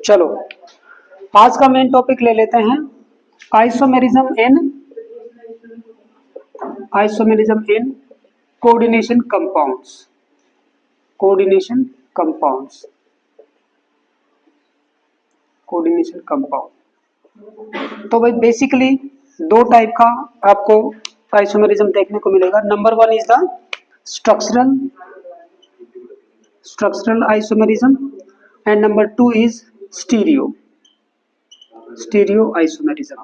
चलो आज का मेन टॉपिक ले लेते हैं isomerism in coordination compounds. Coordination compounds coordination compound तो भाई बेसिकली दो टाइप का आपको आइसोमेरिज्म देखने को मिलेगा। Number one is the structural isomerism and number two is stereo isomerism.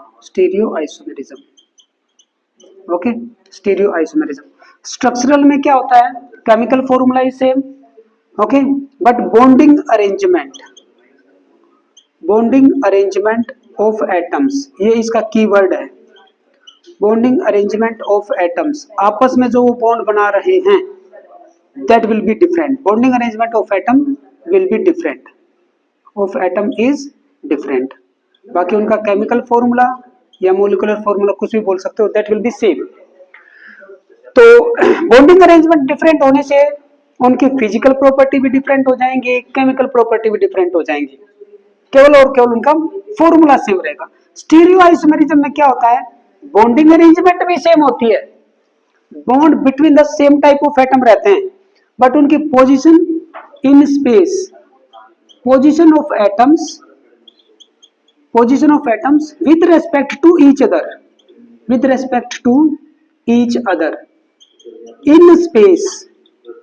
Okay, stereo isomerism. Structural में क्या होता है, chemical formula is same, okay, but bonding arrangement of atoms, ये इसका कीवर्ड है। बॉन्डिंग अरेंजमेंट ऑफ एटम्स, आपस में जो वो बॉन्ड बना रहे हैं that will be different. Bonding arrangement of atom will be different, of atom is different. बाकी उनका केमिकल फॉर्मूला या मोलिकुलर फॉर्मूला कुछ भी बोल सकते हो, दैट विल बी सेम। तो बॉन्डिंग अरेंजमेंट डिफरेंट होने से उनकी फिजिकल प्रॉपर्टी भी डिफरेंट हो जाएंगी, केमिकल प्रॉपर्टी भी डिफरेंट हो जाएंगी, केवल और केवल उनका फॉर्मूला सेम रहेगा। स्टीरियो आइसोमेरिज्म में क्या होता है, बॉन्डिंग अरेंजमेंट भी सेम होती है, bond between the same type of atom रहते हैं, बट उनकी position in space, position of atoms with respect to each other in space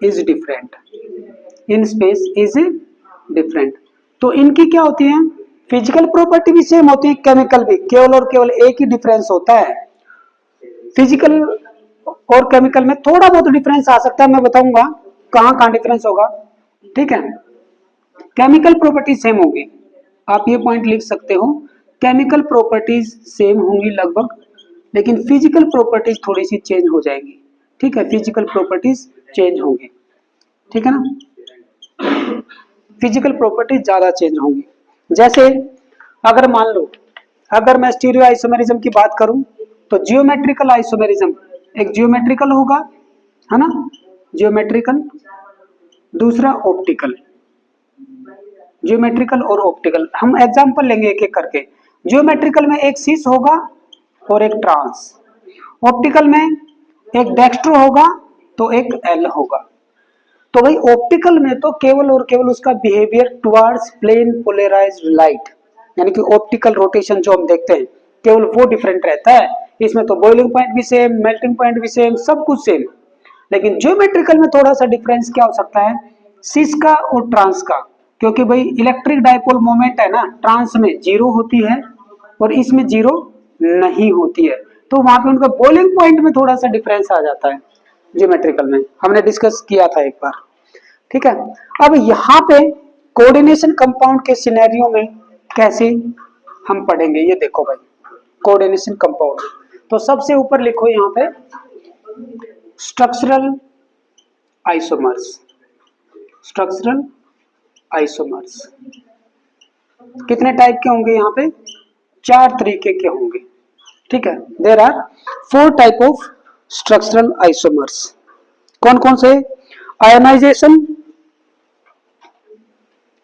is different। तो इनकी क्या होती है, फिजिकल प्रॉपर्टी भी सेम होती है, केमिकल भी, केवल और केवल एक ही डिफरेंस होता है। फिजिकल और केमिकल में थोड़ा बहुत डिफरेंस आ सकता है, मैं बताऊंगा कहाँ डिफरेंस होगा, ठीक है। केमिकल प्रॉपर्टी सेम होगी, आप ये पॉइंट लिख सकते हो, केमिकल प्रॉपर्टीज सेम होंगी लगभग, लेकिन फिजिकल प्रॉपर्टीज थोड़ी सी चेंज हो जाएंगी, ठीक है। फिजिकल प्रॉपर्टीज चेंज होंगी, ठीक है ना, फिजिकल प्रॉपर्टीज ज्यादा चेंज होंगी। जैसे अगर मान लो, अगर मैं स्टीरियो आइसोमेरिज्म की बात करूं तो जियोमेट्रिकल आइसोमेरिज्म, एक जियोमेट्रिकल होगा, है ना, जियोमेट्रिकल, दूसरा ऑप्टिकल। जियोमेट्रिकल और ऑप्टिकल हम एग्जांपल लेंगे एक एक करके। जियोमेट्रिकल में एक सिस होगा और एक ट्रांस, ऑप्टिकल में एक डेक्स्ट्रो होगा तो एक एल होगा। तो भाई ऑप्टिकल में तो केवल और केवल उसका behaviour towards plane polarised light, यानी कि ऑप्टिकल रोटेशन जो हम देखते हैं केवल वो डिफरेंट रहता है। इसमें तो बॉइलिंग पॉइंट भी सेम, मेल्टिंग पॉइंट भी सेम, सब कुछ सेम। लेकिन ज्योमेट्रिकल में थोड़ा सा डिफरेंस क्या हो सकता है, सिस का और ट्रांस का, क्योंकि भाई इलेक्ट्रिक डाइपोल मोमेंट है ना, ट्रांस में जीरो होती है और इसमें जीरो नहीं होती है, तो वहां पे उनका बॉइलिंग पॉइंट में थोड़ा सा डिफरेंस आ जाता है ज्योमेट्रिकल में, हमने डिस्कस किया था एक बार, ठीक है। अब यहाँ पे कोऑर्डिनेशन कंपाउंड के सिनेरियो में कैसे हम पढ़ेंगे, ये देखो भाई, कोऑर्डिनेशन कंपाउंड तो सबसे ऊपर लिखो यहाँ पे स्ट्रक्चरल आइसोमर्स। कितने टाइप के होंगे यहाँ पे, 4 तरीके के होंगे, ठीक है। There are 4 type of structural isomers. कौन कौन से, आयोनाइजेशन,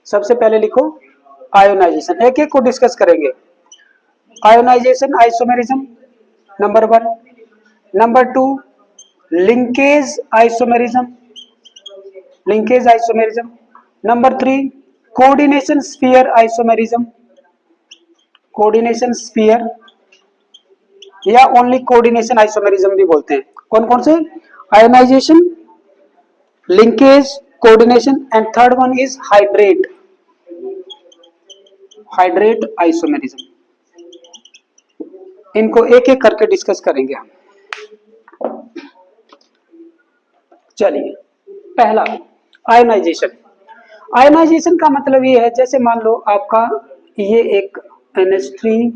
सबसे पहले लिखो आयोनाइजेशन, एक एक को डिस्कस करेंगे। Ionisation isomerism number 1, number 2 linkage isomerism, number 3 coordination sphere isomerism, coordination sphere या ओनली कोऑर्डिनेशन आइसोमेरिज्म भी बोलते हैं। कौन कौन से, ionisation, linkage, coordination, and third one is hydrate isomerism. इनको एक एक करके डिस्कस करेंगे हम। चलिए, पहला आयोनाइजेशन का मतलब ये है, जैसे मान लो आपका ये एक NH3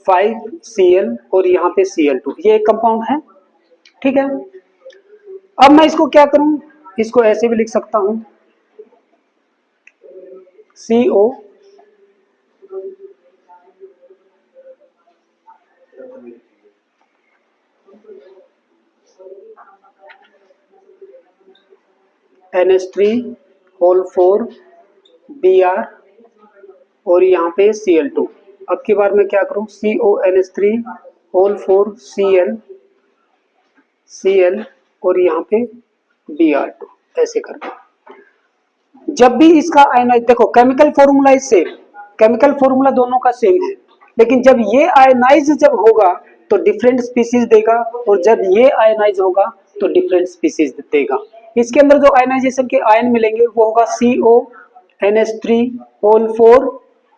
5Cl और यहाँ पे Cl2, ये एक कंपाउंड है, ठीक है। अब मैं इसको क्या करूं, इसको ऐसे भी लिख सकता हूं, CO NH3 होल 4 Br और यहाँ पे Cl2। अब की बार मैं क्या करूँ, CONH3 होल 4 Cl और यहाँ पे Br2 ऐसे करके। जब भी इसका आयनाइज, देखो chemical formula is same, chemical formula दोनों का सेम है, लेकिन जब ये आयनाइज जब होगा तो डिफरेंट स्पीसीज देगा, और जब ये आयनाइज होगा तो डिफरेंट स्पीसीज देगा। इसके अंदर जो आयनाइजेशन के आयन मिलेंगे वो होगा CONH3 whole 4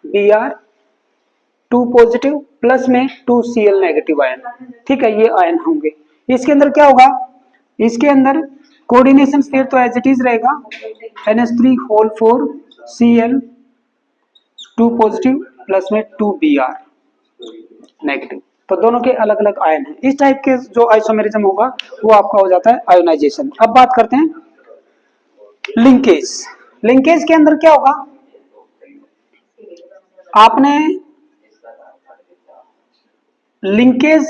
Br2 positive plus में 2Cl नेगेटिव आयन। ठीक है, ये आयन होंगे। इसके अंदर क्या होगा, इसके अंदर कोऑर्डिनेशन फिर तो एज इट इज रहेगा, NH3 whole 4 Cl2 positive plus में 2Br नेगेटिव। तो दोनों के अलग अलग आयन हैं। इस टाइप के जो आइसोमेरिज्म होगा वो आपका हो जाता है आयोनाइजेशन। अब बात करते हैं लिंकेज। लिंकेज के अंदर क्या होगा, आपने लिंकेज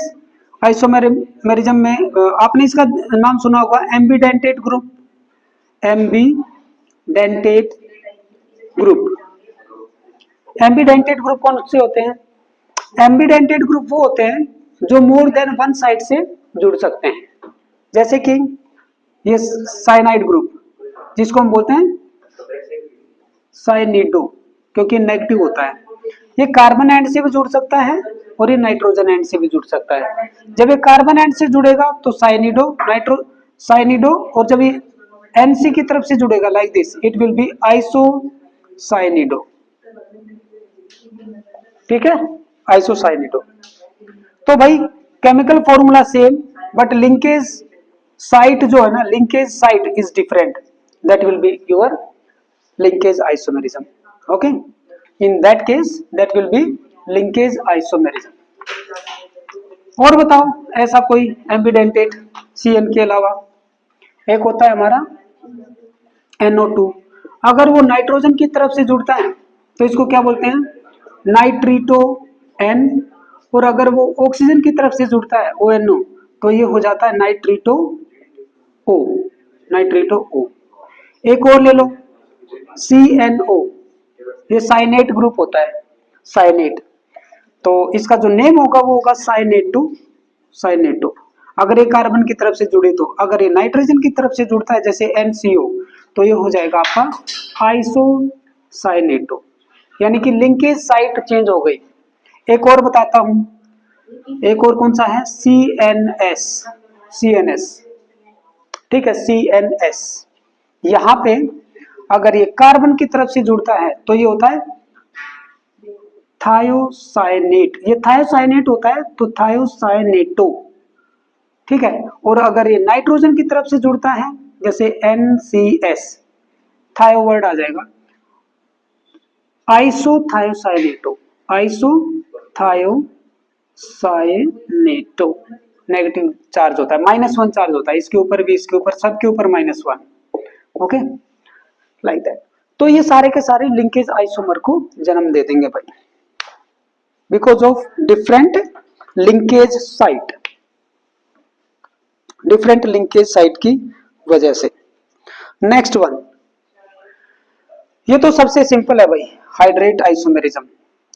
आइसोमेरिज्म में आपने इसका नाम सुना होगा, ambidentate group. Ambidentate group, ambidentate group कौन से होते हैं, एम्बीडेंटेट ग्रुप वो होते हैं जो मोर देन वन साइड से जुड़ सकते हैं। जैसे कि ये साइनाइड ग्रुप जिसको हम बोलते हैं साइनिडो, क्योंकि नेगेटिव होता है। ये कार्बन एंड से भी जुड़ सकता है और ये नाइट्रोजन एंड से भी जुड़ सकता है। जब ये कार्बन एंड से जुड़ेगा तो साइनिडो, साइनिडो, और जब ये एनसी की तरफ से जुड़ेगा like this, it will be isocyanido. ठीक है, आइसोसाइनिडो। तो भाई chemical formula same, but linkage site जो है ना, linkage site is different, that will be your linkage isomerism. Okay, in that case that will be linkage isomerism. और बताओ ऐसा कोई एम्बीडेंटेट CN के अलावा, एक होता है हमारा NO2। अगर वो नाइट्रोजन की तरफ से जुड़ता है तो इसको क्या बोलते हैं, नाइट्रीटो N, और अगर वो ऑक्सीजन की तरफ से जुड़ता है ONO तो ये हो जाता है नाइट्रीटो O, नाइट्रीटो O। एक और ले लो CNO, ये साइनेट ग्रुप होता है, साइनेट। तो इसका जो नेम होगा वो होगा साइनेटो, साइनेटो। अगर ये कार्बन की तरफ से जुड़े तो, अगर ये नाइट्रोजन की तरफ से जुड़ता है जैसे NCO तो ये हो जाएगा आपका आइसोसाइनेटो, यानी कि लिंकेज साइट चेंज हो गई। एक और बताता हूं, एक और कौन सा है, CNS, CNS। ठीक है, CNS, यहां पे अगर ये कार्बन की तरफ से जुड़ता है तो ये होता है थायोसाइनेट, ये थायोसाइनेट होता है तो थायोसाइनेटो। ठीक है, और अगर ये नाइट्रोजन की तरफ से जुड़ता है जैसे NCS, थायो वर्ड आ जाएगा, आइसोथायोसाइनेटो, आइसोथायोसाइनेटो। नेगेटिव चार्ज होता है, -1 चार्ज होता है, इसके ऊपर भी, इसके ऊपर, सबके ऊपर -1। Okay, like that. तो ये सारे के सारे लिंकेज आइसोमर को जन्म दे देंगे भाई, because of different linkage site, different linkage site की वजह से। नेक्स्ट वन, ये तो सबसे सिंपल है भाई, हाइड्रेट आइसोमेरिज्म।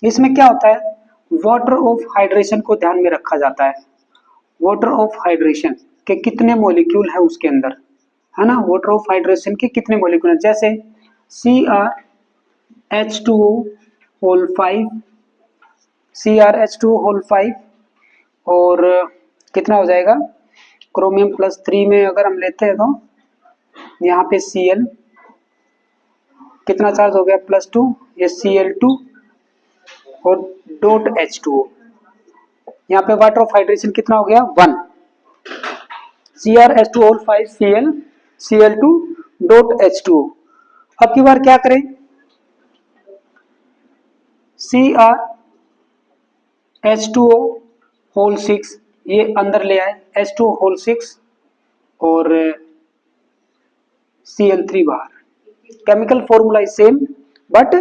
इसमें क्या होता है, वाटर ऑफ हाइड्रेशन को ध्यान में रखा जाता है। वाटर ऑफ हाइड्रेशन के कितने मॉलिक्यूल है उसके अंदर, है ना, वाटर ऑफ हाइड्रेशन के कितने मॉलिक्यूल है, जैसे CrH2O होल 5, CrH2O होल 5, और कितना हो जाएगा, क्रोमियम +3 में अगर हम लेते हैं तो यहाँ पे Cl कितना चार्ज हो गया, +2, ये Cl2 और डॉट H2O, यहाँ पे वाटर ऑफ हाइड्रेशन कितना हो गया, 1। CrH2 whole 5 Cl, Cl2 dot H2O। अब की बार क्या करें, CrH2O होल 6 ये अंदर ले आए, H2O होल 6 और Cl3 बाहर। Chemical formula is same, but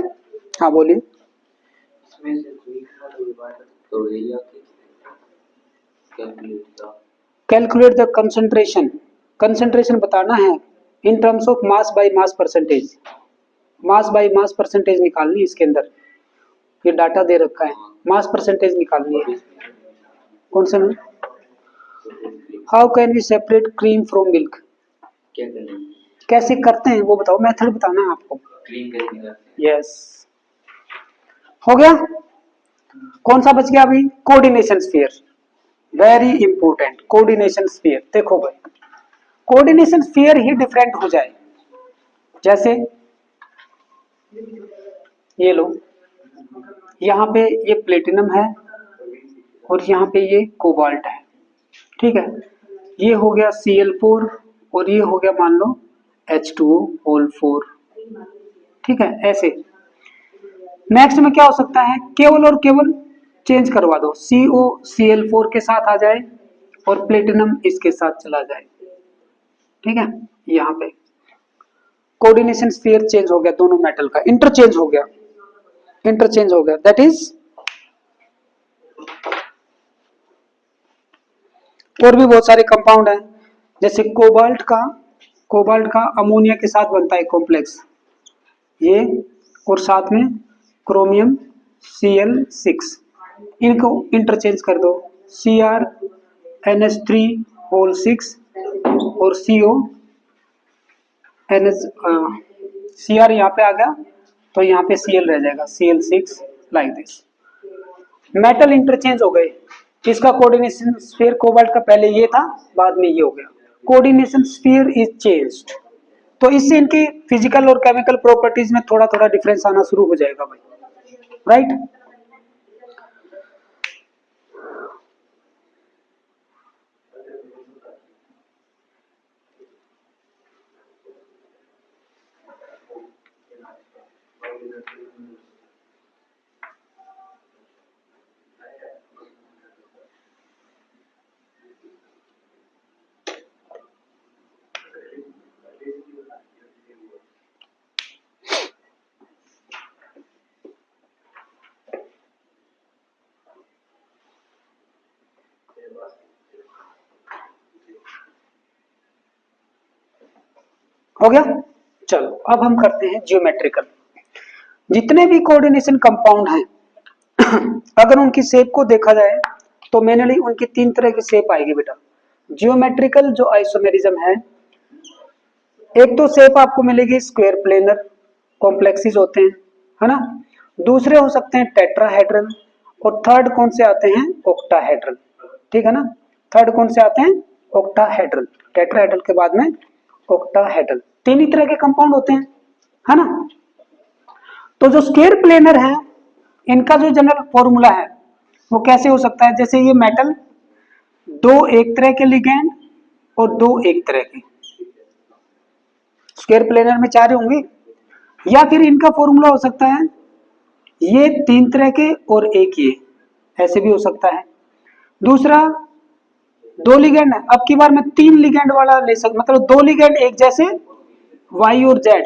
हाँ बोलिए, कैलकुलेट द कंसंट्रेशन, कंसंट्रेशन बताना है in terms of mass by mass percentage, mass by mass percentage निकालनी इसके अंदर। ये डाटा दे रखा है, मास परसेंटेज निकालनी है। कौन सा में? How can we separate cream from milk? कैसे करते हैं वो बताओ, मेथड बताना है आपको। यस, हो गया। कौन सा बच गया अभी? Coordination sphere, very important. Coordination sphere देखो भाई, कोऑर्डिनेशन स्फीयर ही डिफरेंट हो जाए। जैसे ये लो, यहाँ पे ये प्लेटिनम है और यहाँ पे ये कोबाल्ट है, ठीक है। ये हो गया Cl4 और ये हो गया मान लो H2O, ठीक है। ऐसे नेक्स्ट में क्या हो सकता है, केवल और केवल चेंज करवा दो, CO Cl4 के साथ आ जाए और प्लेटिनम इसके साथ चला जाए, ठीक है। यहाँ पे कोऑर्डिनेशन स्फीयर चेंज हो गया, दोनों मेटल का इंटरचेंज हो गया, दैट इज। और भी बहुत सारे कंपाउंड हैं, जैसे कोबाल्ट का अमोनिया के साथ बनता है कॉम्प्लेक्स ये, और साथ में क्रोमियम Cl6, इनको इंटरचेंज कर दो, CrNH3(6) और Cr यहाँ पे आ गया तो यहाँ पे Cl रह जाएगा, Cl6 like this. Metal interchange हो गए। इसका कोऑर्डिनेशन स्फीयर कोबाल्ट का पहले ये था, बाद में ये हो गया। कोऑर्डिनेशन स्फीयर इज चेंज्ड, तो इससे इनकी फिजिकल और केमिकल प्रॉपर्टीज में थोड़ा थोड़ा डिफरेंस आना शुरू हो जाएगा भाई, राइट। हो गया। चलो अब हम करते हैं जियोमेट्रिकल। जितने भी कोऑर्डिनेशन कंपाउंड हैं अगर उनकी शेप को देखा जाए तो मेनली उनकी तीन तरह की शेप आएगी बेटा। जियोमेट्रिकल जो आइसोमेरिज्म है, एक तो शेप आपको मिलेगी स्क्वायर प्लेनर कॉम्प्लेक्सेस होते हैं, है ना। दूसरे हो सकते हैं टेट्राहेड्रल, और थर्ड कौन से आते हैं, ऑक्टाहेड्रल, ठीक है ना। थर्ड कौन से आते हैं, ऑक्टाहेड्रल। टेट्राहेड्रल के बाद में ऑक्टाहेड्रल, तीन ही तरह के कंपाउंड होते हैं, है ना। तो जो स्क्वायर प्लेनर है इनका जो जनरल फॉर्मूला है वो कैसे हो सकता है, जैसे ये मेटल दो एक तरह के लिगेंड और दो एक तरह के, स्क्वायर प्लेनर में चार होंगे, या फिर इनका फॉर्मूला हो सकता है ये तीन तरह के और एक ये, ऐसे भी हो सकता है। दूसरा दो लिगेंड है, अब की बार मैं तीन लिगेंड वाला ले सकता, मतलब दो लिगेंड एक जैसे Y और Z,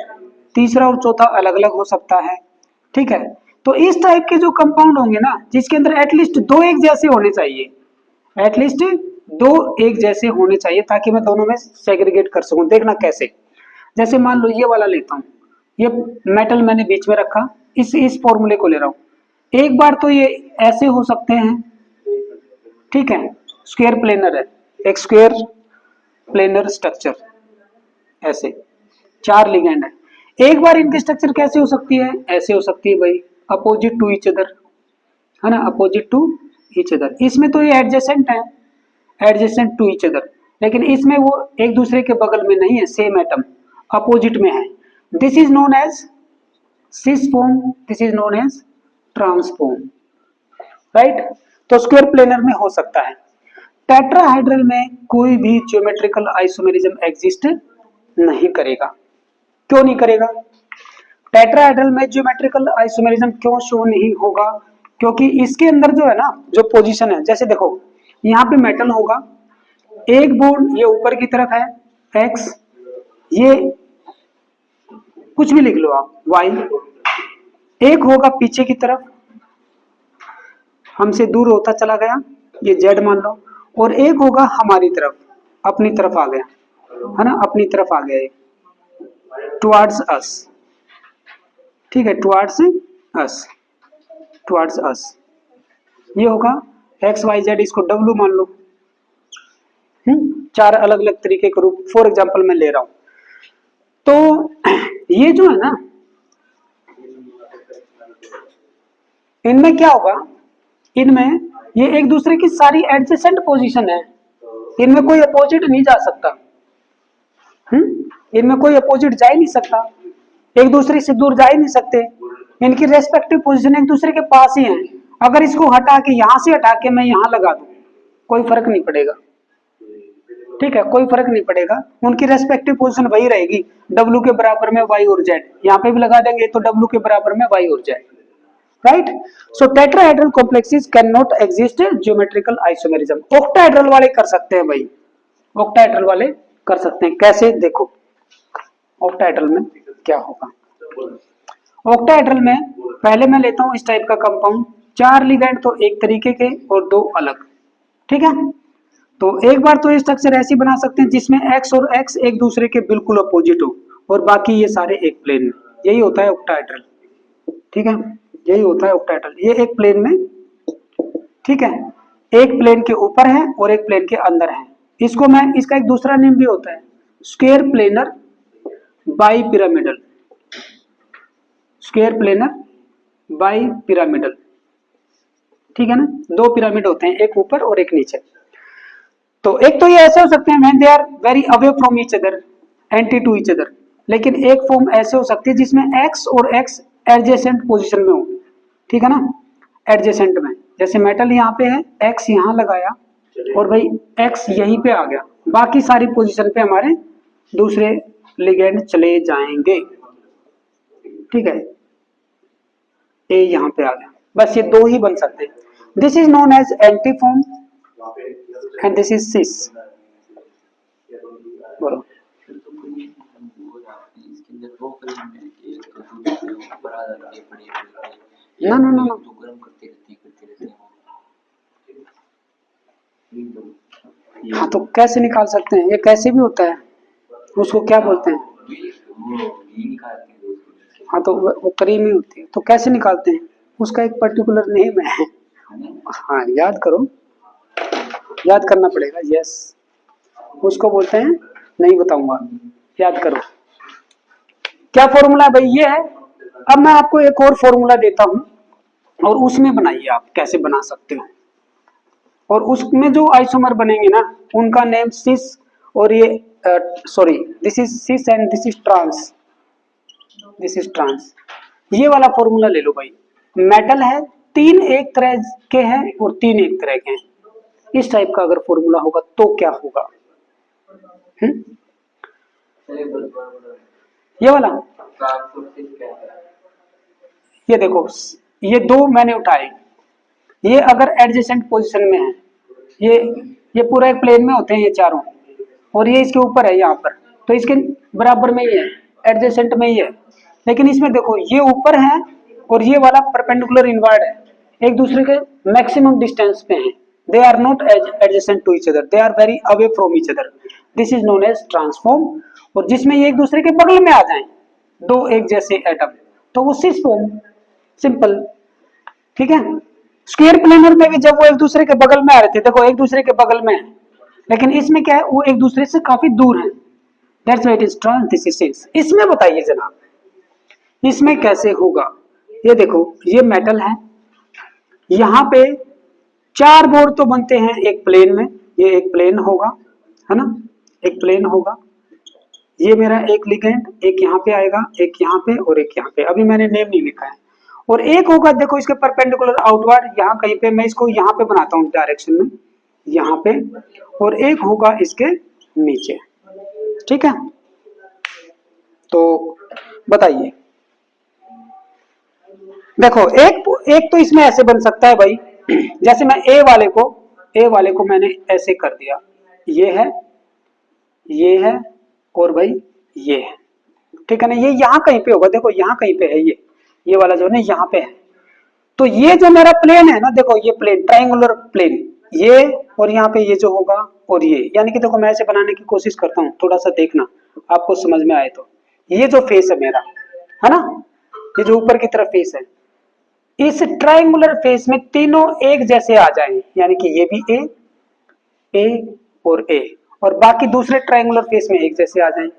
तीसरा और चौथा अलग अलग हो सकता है, ठीक है। तो इस टाइप के जो कंपाउंड होंगे ना जिसके अंदर एटलीस्ट दो एक जैसे होने चाहिए, एटलीस्ट दो एक जैसे होने चाहिए, ताकि मैं दोनों में सेग्रीगेट कर सकूं। देखना कैसे, जैसे मान लो ये वाला लेता हूं, ये मेटल मैंने बीच में रखा, इस फॉर्मूले को ले रहा हूं। एक बार तो ये ऐसे हो सकते हैं, ठीक है, स्क्वायर प्लेनर है, एक स्क्वायर प्लेनर स्ट्रक्चर, ऐसे चार लिगेंड है। एक बार इनकी स्ट्रक्चर कैसे हो सकती है, ऐसे हो सकती है भाई, अपोजिट टू ईच अदर, है ना, अपोजिट टू ईच अदर। इसमें तो ये एडजेसेंट है, एडजेसेंट टू ईच अदर, लेकिन इसमें वो एक दूसरे के बगल में नहीं है, सेम एटम अपोजिट में है। This is known as cis form, this is known as trans form, right. तो स्क्वायर प्लेनर में हो सकता है। टेट्राहेड्रल में कोई भी ज्योमेट्रिकल आइसोमेरिज्म एग्जिस्ट नहीं करेगा। क्यों नहीं करेगा? टेट्राहेड्रल में ज्योमेट्रिकल आइसोमेरिज्म क्यों शो नहीं होगा? क्योंकि इसके अंदर जो है ना, जो पोजीशन है, जैसे देखो यहाँ पे मेटल होगा, एक बोर्ड ये ऊपर की तरफ है X, ये कुछ भी लिख लो आप Y, एक होगा पीछे की तरफ हमसे दूर होता चला गया, ये Z मान लो, और एक होगा हमारी तरफ, अपनी तरफ आ गया, है ना, अपनी तरफ आ गया ये, टुवर्ड्स अस, ठीक है, टुवर्ड्स अस, टुवर्ड्स अस, ये होगा एक्स वाई जेड, इसको डब्ल्यू मान लो। चार अलग अलग तरीके के रूप फॉर एग्जाम्पल मैं ले रहा हूं। तो ये जो है ना, इनमें क्या होगा, इनमें ये एक दूसरे की सारी एडजेसेंट पोजीशन है, इनमें कोई अपोजिट नहीं जा सकता। इनमें कोई अपोजिट जा ही नहीं सकता, एक दूसरे से दूर जा ही नहीं सकते, इनकी रेस्पेक्टिव पोजीशन एक दूसरे के पास ही है। अगर इसको हटा के यहां से हटा के मैं यहां लगा दूं, कोई फर्क नहीं पड़ेगा, ठीक है, कोई फर्क नहीं पड़ेगा, उनकी रेस्पेक्टिव पोजीशन वही रहेगी, डब्ल्यू के बराबर में वाई और जेड, यहाँ पे भी लगा देंगे तो डब्ल्यू के बराबर में वाई और Z, right. So tetrahedral complexes can not exist geometrical isomerism. Octahedral वाले कर सकते हैं भाई, ऑक्टाहेड्रल वाले कर सकते हैं, कैसे देखो ऑक्टाहेड्रल में क्या होगा। ऑक्टाहेड्रल में पहले मैं लेता हूं इस टाइप का कंपाउंड, 4 लिगैंड तो एक तरीके के और 2 अलग, ठीक है। तो एक बार तो ये स्ट्रक्चर ऐसी बना सकते हैं जिसमें एक्स और एक्स एक दूसरे के बिल्कुल अपोजिट हो और बाकी ये सारे एक प्लेन में, यही होता है ऑक्टाहेड्रल, ठीक है, यही होता है ऑक्टाहेड्रल। ये एक प्लेन में, ठीक है, एक प्लेन के ऊपर है और एक प्लेन के अंदर है। इसको मैं, इसका एक दूसरा नेम भी होता है square planar bi pyramidal, square planar bi pyramidal, ठीक है ना, 2 पिरामिड होते हैं, एक ऊपर और एक नीचे। तो एक तो ये ऐसे हो सकते हैं when they are very away from each other, anti to each other, लेकिन एक फॉर्म ऐसे हो सकती है जिसमें एक्स और एक्स एडजेसेंट पोजीशन में हो, ठीक है ना, एडजेसेंट में, जैसे मेटल यहाँ पे है, एक्स यहाँ लगाया और भाई एक्स यहीं पे आ गया, बाकी सारी पोजीशन पे हमारे दूसरे लिगेंड चले जाएंगे, ठीक है, ए यहाँ पे आ गया, बस ये 2 ही बन सकते हैं। This is known as anti form and this is cis. बोलो ना ना ना, हाँ तो कैसे निकाल सकते हैं, ये कैसे भी होता है, उसको क्या बोलते हैं, हाँ तो वो क्रीम ही होती है, तो कैसे निकालते हैं, उसका एक पर्टिकुलर नेम है, हाँ याद करो, याद करना पड़ेगा, यस, उसको बोलते हैं, नहीं बताऊंगा, याद करो क्या फॉर्मूला है भाई, ये है। अब मैं आपको एक और फॉर्मूला देता हूं और उसमें बनाइए आप कैसे बना सकते हो, और उसमें जो आइसोमर बनेंगे ना उनका नेम सिस, और ये sorry this is cis and this is trans, this is trans, ये वाला फॉर्मूला ले लो भाई। मेटल है, 3 एक तरह के हैं और 3 एक तरह के हैं, इस टाइप का अगर फॉर्मूला होगा तो क्या होगा, ये वाला, ये देखो, ये 2 मैंने उठाए, ये अगर एडजेसेंट पोजीशन में है, ये पूरा एक प्लेन में होते हैं ये चारों, और ये इसके ऊपर है यहाँ पर, तो इसके बराबर में ही है, एडजेसेंट में ही है, लेकिन इसमें देखो ये ऊपर है और ये वाला परपेंडिकुलर इनवर्ड है, एक दूसरे के मैक्सिमम डिस्टेंस पे हैं, they are not adjacent to each other, they are very away from each other, this is known as trans form. और जिसमें ये एक दूसरे के बगल में आ जाएं, 2 एक जैसे एटम, तो वो सिस फॉर्म, सिंपल, ठीक है। स्क्वायर प्लेनर में भी जब वो एक दूसरे के बगल में आ रहे थे, देखो एक दूसरे के बगल में है, लेकिन इसमें क्या है, वो एक दूसरे से काफी दूर है, that's why it is trans, this is cis. इसमें बताइए जनाब, इसमें कैसे होगा, ये देखो ये मेटल है, यहाँ पे 4 बोर्ड तो बनते हैं एक प्लेन में, ये एक प्लेन होगा, है ना, एक प्लेन होगा, ये मेरा एक लिगेंड, एक यहाँ पे आएगा, एक यहाँ पे और एक यहाँ पे, अभी मैंने नेम नहीं लिखा है, और एक होगा देखो इसके परपेंडिकुलर आउटवर्ड, यहाँ कहीं पे, मैं इसको यहाँ पे बनाता हूँ डायरेक्शन में, यहाँ पे, और एक होगा इसके नीचे, ठीक है। तो बताइए, देखो एक तो इसमें ऐसे बन सकता है भाई, जैसे मैं ए वाले को मैंने ऐसे कर दिया, ये है और भाई ये है, ठीक है ना, ये यहाँ कहीं पे होगा, देखो यहाँ कहीं पे है, ये वाला जो है ना यहाँ पे है, तो ये जो मेरा प्लेन है ना, देखो ये प्लेन ट्रायंगुलर प्लेन, ये और यहाँ पे ये जो होगा और ये, यानी कि देखो मैं ऐसे बनाने की कोशिश करता हूँ, थोड़ा सा देखना आपको समझ में आए तो, ये जो फेस है मेरा, है ना, ये जो ऊपर की तरफ फेस है, इस ट्रायंगुलर फेस में तीनों एक जैसे आ जाएं, यानी कि ये भी ए और ए, और बाकी दूसरे ट्रायंगुलर फेस में एक जैसे आ जाएं,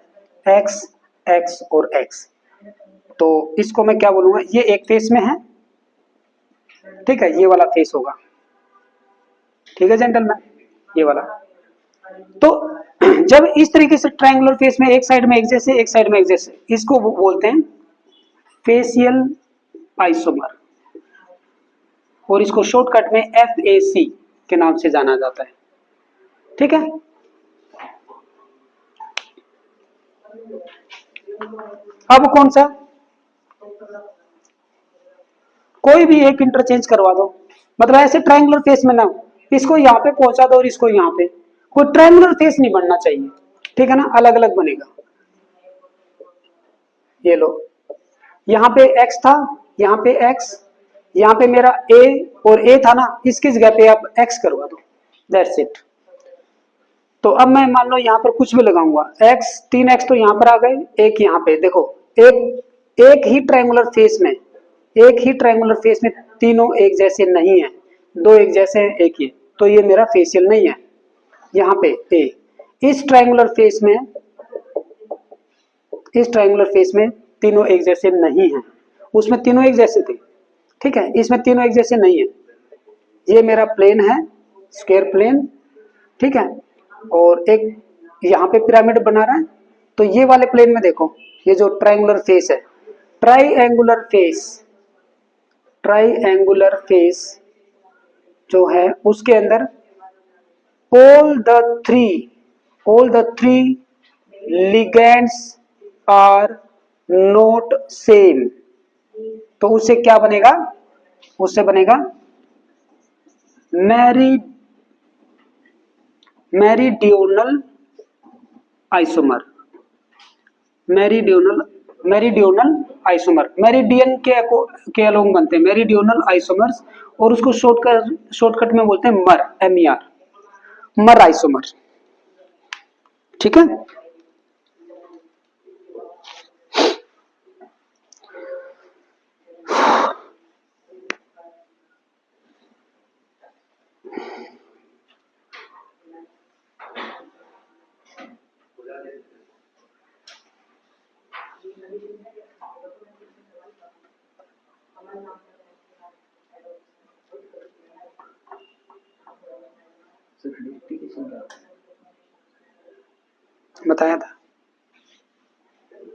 एक्स एक्स और एक्स। तो इसको मैं क्या बोलूंगा, ये एक फेस में है, ठीक है, ये वाला फेस होगा, ठीक है जेंटलमैन, ये वाला। तो जब इस तरीके से ट्रायंगुलर फेस में एक साइड में एक जैसे, एक साइड में एक जैसे, इसको बोलते हैं फेशियल आइसोमर, और इसको शॉर्टकट में FAC के नाम से जाना जाता है, ठीक है। अब कौन सा, कोई भी एक इंटरचेंज करवा दो, मतलब ऐसे ट्रायंगुलर फेस में ना, इसको यहाँ पे पहुंचा दो और इसको यहाँ पे, कोई ट्रायंगुलर फेस नहीं बनना चाहिए, ठीक है ना, अलग अलग बनेगा। ये लो, यहाँ पे x था, यहाँ पे x, यहाँ पे मेरा a और a था ना, इसकी जगह पे आप x करवा दो, दैट्स इट। तो अब मैं मान लो यहाँ पर कुछ भी लगाऊंगा, x 3x तो यहाँ पर आ गए, एक यहाँ पे देखो, एक ही ट्रायंगुलर फेस में, एक ही ट्रायंगुलर फेस में तीनों एक जैसे नहीं है, दो एक जैसे हैं, एक ही, तो ये मेरा फेशियल नहीं है। यहाँ पे a, इस ट्रायंगुलर फेस में, इस ट्रायंगुलर फेस में तीनों एक जैसे नहीं है, उसमें तीनों एक जैसे थे, ठीक है, इसमें तीनों एक जैसे नहीं है। ये मेरा प्लेन है, स्क्वायर प्लेन, ठीक है, और एक यहाँ पे पिरामिड बना रहा है। तो ये वाले प्लेन में देखो, ये जो ट्रायंगुलर फेस है, ट्रायंगुलर फेस, ट्रायंगुलर फेस जो है उसके अंदर all the three ligands are not same, तो उससे क्या बनेगा, उससे बनेगा मेरीडियोनल आइसोमर, मेरीडियोनल आइसोमर, मेरिडियन के अलोंग बनते हैं मेरीडियोनल आइसोमर्स, और उसको शॉर्टकट में बोलते हैं मर, MER, मर आइसोमर, ठीक है।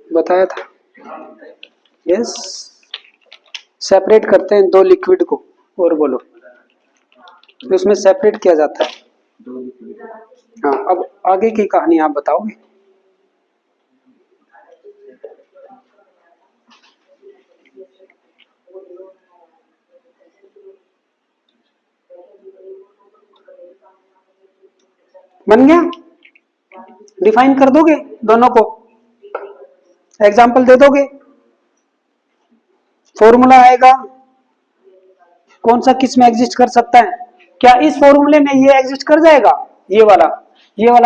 बताया था यस, सेपरेट करते हैं दो लिक्विड को, और बोलो, तो इसमें सेपरेट किया जाता है। हाँ, अब आगे की कहानी आप बताओगे। बन गया, डिफाइन कर दोगे दोनों को, एग्जाम्पल दे दोगे, फॉर्मूला आएगा, कौन सा किस में एग्जिस्ट कर सकता है, क्या इस फॉर्मूले में ये एग्जिस्ट कर जाएगा, ये वाला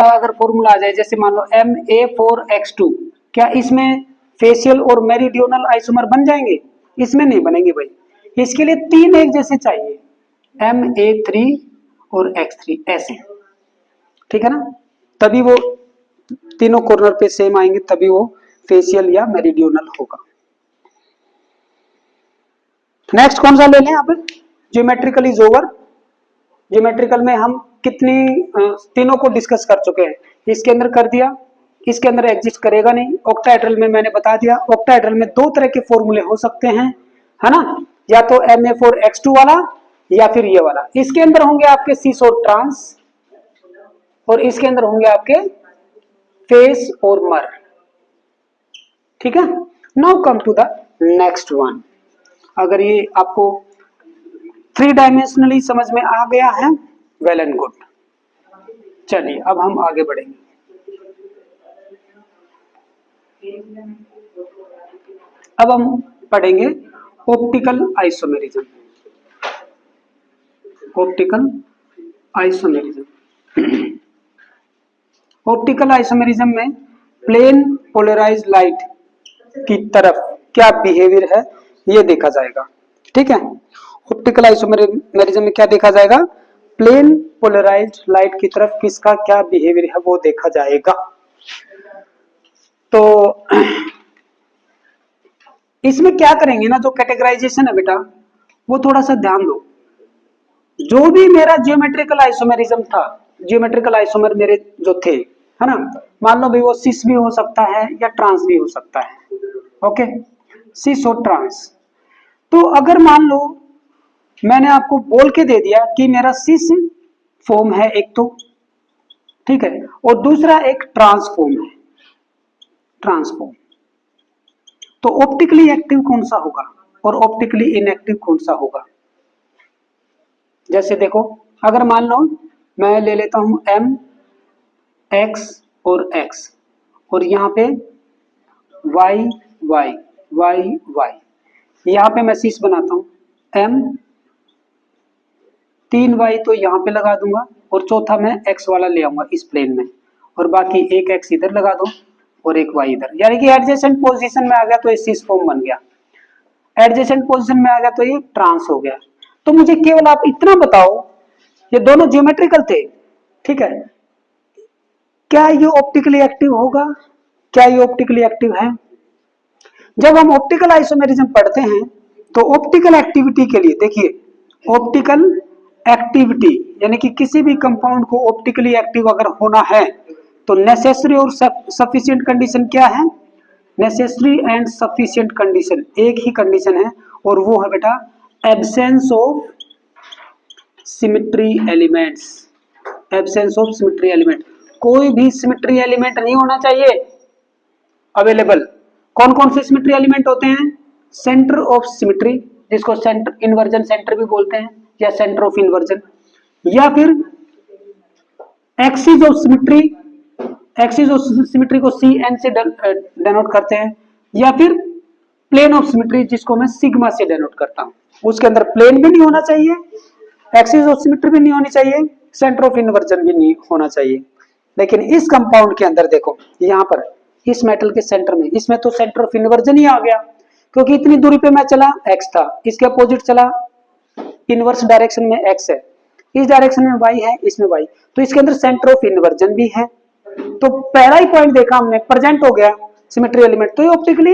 अगर फॉर्मूला आ जाए, जैसे मान लो Ma4X2, क्या इसमें फेशियल और मेरीडियोनल आइसोमर बन जाएंगे, इसमें नहीं बनेंगे भाई, इसके लिए तीन एक जैसे चाहिए, Ma3 और X3 ऐसे, ठीक है ना, तभी वो तीनों कॉर्नर पे सेम आएंगे, तभी वो फेशियल या मेरीडियोनल होगा। नेक्स्ट कौन सा ले लें, अब ज्योमेट्रिकल इज ओवर। ज्योमेट्रिकल में हम कितनी तीनों को डिस्कस कर चुके हैं, इसके अंदर कर दिया, इसके अंदर एग्जिस्ट करेगा नहीं। ऑक्टाहेड्रल में मैंने बता दिया, ऑक्टाहेड्रल में दो तरह के फॉर्मूले हो सकते हैं, है ना, या तो Ma4X2 वाला या फिर ये वाला, इसके अंदर होंगे आपके सीस और ट्रांस, और इसके अंदर होंगे आपके फेस और मर, ठीक है। Now come to the next one. अगर ये आपको 3 डायमेंशनली समझ में आ गया है, वेल एंड गुड। चलिए अब हम आगे बढ़ेंगे। अब हम पढ़ेंगे optical isomerism. Optical isomerism, optical isomerism में प्लेन पोलराइज्ड लाइट की तरफ क्या बिहेवियर है ये देखा जाएगा। ठीक है। ऑप्टिकल आइसोमेरिज्म में क्या देखा जाएगा, प्लेन पोलराइज्ड लाइट की तरफ किसका क्या बिहेवियर है वो देखा जाएगा। तो इसमें क्या करेंगे ना, जो कैटेगराइजेशन है बेटा वो थोड़ा सा ध्यान दो। जो भी मेरा जियोमेट्रिकल आइसोमेरिज्म था, जियोमेट्रिकल आइसोमर मेरे जो थे, है ना, मान लो भाई वो सिस भी हो सकता है या ट्रांस भी हो सकता है। ओके, सिस और ट्रांस। तो अगर मान लो मैंने आपको बोल के दे दिया कि मेरा सिस फॉर्म है एक तो, ठीक है, और दूसरा एक ट्रांसफॉर्म है, ट्रांसफॉर्म, तो ऑप्टिकली एक्टिव कौन सा होगा और ऑप्टिकली इनएक्टिव कौन सा होगा। जैसे देखो, अगर मान लो मैं ले लेता हूं एम एक्स और एक्स, और यहाँ पे वाई वाई वाई वाई, यहाँ पे मैं सिस बनाता हूं एम 3y तो यहाँ पे लगा दूंगा, और चौथा मैं x वाला ले आऊंगा इस प्लेन में, और बाकी एक x इधर लगा दो और एक y इधर, यानी कि एडजेसेंट पोजीशन में आ गया तो ये सिस फॉर्म बन गया, एडजेसेंट पोजीशन में आ गया तो ये ट्रांस हो गया। तो मुझे केवल आप इतना बताओ, ये दोनों ज्योमेट्रिकल थे, ठीक है, क्या ये ऑप्टिकली एक्टिव होगा, क्या ये ऑप्टिकली एक्टिव है। जब हम ऑप्टिकल आइसोमेरिज्म पढ़ते हैं तो ऑप्टिकल एक्टिविटी के लिए देखिए, ऑप्टिकल एक्टिविटी यानी कि किसी भी कंपाउंड को ऑप्टिकली एक्टिव अगर होना है तो नेसेसरी और सफिशिएंट कंडीशन क्या है, नेसेसरी एंड सफिशिएंट कंडीशन एक ही कंडीशन है, और वो है बेटा absence of symmetry elements, absence of symmetry element, कोई भी सिमेट्री एलिमेंट नहीं होना चाहिए अवेलेबल। कौन कौन से सिमेट्री एलिमेंट होते हैं, सेंटर ऑफ सिमेट्री, जिसको सेंटर इन्वर्जन सेंटर भी बोलते हैं, या सेंटर ऑफ इन्वर्जन, या फिर axis of symmetry, axis of symmetry को सी एन से डेनोट करते हैं, या फिर प्लेन ऑफ सिमेट्री जिसको मैं सिग्मा से डेनोट करता हूं। उसके अंदर प्लेन भी नहीं होना चाहिए, एक्सिस ऑफ सिमेट्री भी नहीं होनी चाहिए, सेंटर ऑफ इन्वर्जन भी नहीं होना चाहिए। लेकिन इस कंपाउंड के अंदर देखो, यहाँ पर इस मेटल के सेंटर में, इसमें तो सेंटर ऑफ इन्वर्जन ही आ गया, क्योंकि इतनी दूरी पे मैं चला x था, इसके अपोजिट चला इनवर्स डायरेक्शन में x है, इस डायरेक्शन में y है, इसमें y, तो इसके अंदर सेंटर ऑफ इन्वर्जन भी है। तो पहला ही पॉइंट देखा हमने, प्रेजेंट हो गया सिमेट्री एलिमेंट, तो ये ऑप्टिकली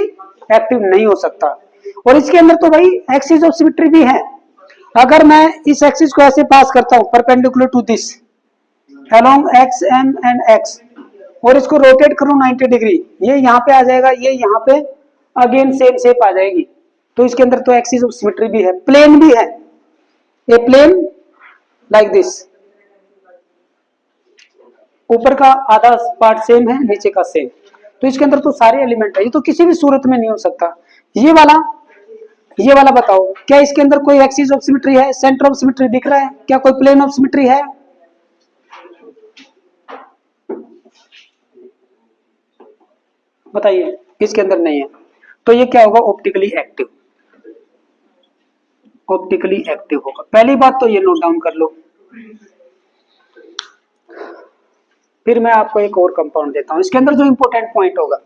एक्टिव नहीं हो सकता। और इसके अंदर तो भाई एक्सिस ऑफ सिमेट्री भी है, अगर मैं इस एक्सिस को ऐसे पास करता हूं perpendicular to this along X M and X, और इसको रोटेट करूं 90 डिग्री, ये यहाँ पे आ जाएगा, ये यहाँ पे अगेन सेम शेप आ जाएगी, तो इसके अंदर तो एक्सिस ऑफ सिमेट्री भी है, प्लेन भी है, ए प्लेन लाइक दिस, ऊपर का आधा पार्ट सेम है, नीचे का सेम, तो इसके अंदर तो सारे एलिमेंट है, ये तो किसी भी सूरत में नहीं हो सकता। ये वाला बताओ, क्या इसके अंदर कोई एक्सिस ऑफ सिमेट्री है, सेंटर ऑफ सिमेट्री दिख रहा है, क्या कोई प्लेन ऑफ सिमेट्री है, बताइए, इसके अंदर नहीं है, तो ये क्या होगा, ऑप्टिकली एक्टिव, ऑप्टिकली एक्टिव होगा। पहली बात तो ये नोट डाउन कर लो। फिर मैं आपको एक और कंपाउंड देता हूं, इसके अंदर जो इंपॉर्टेंट पॉइंट होगा,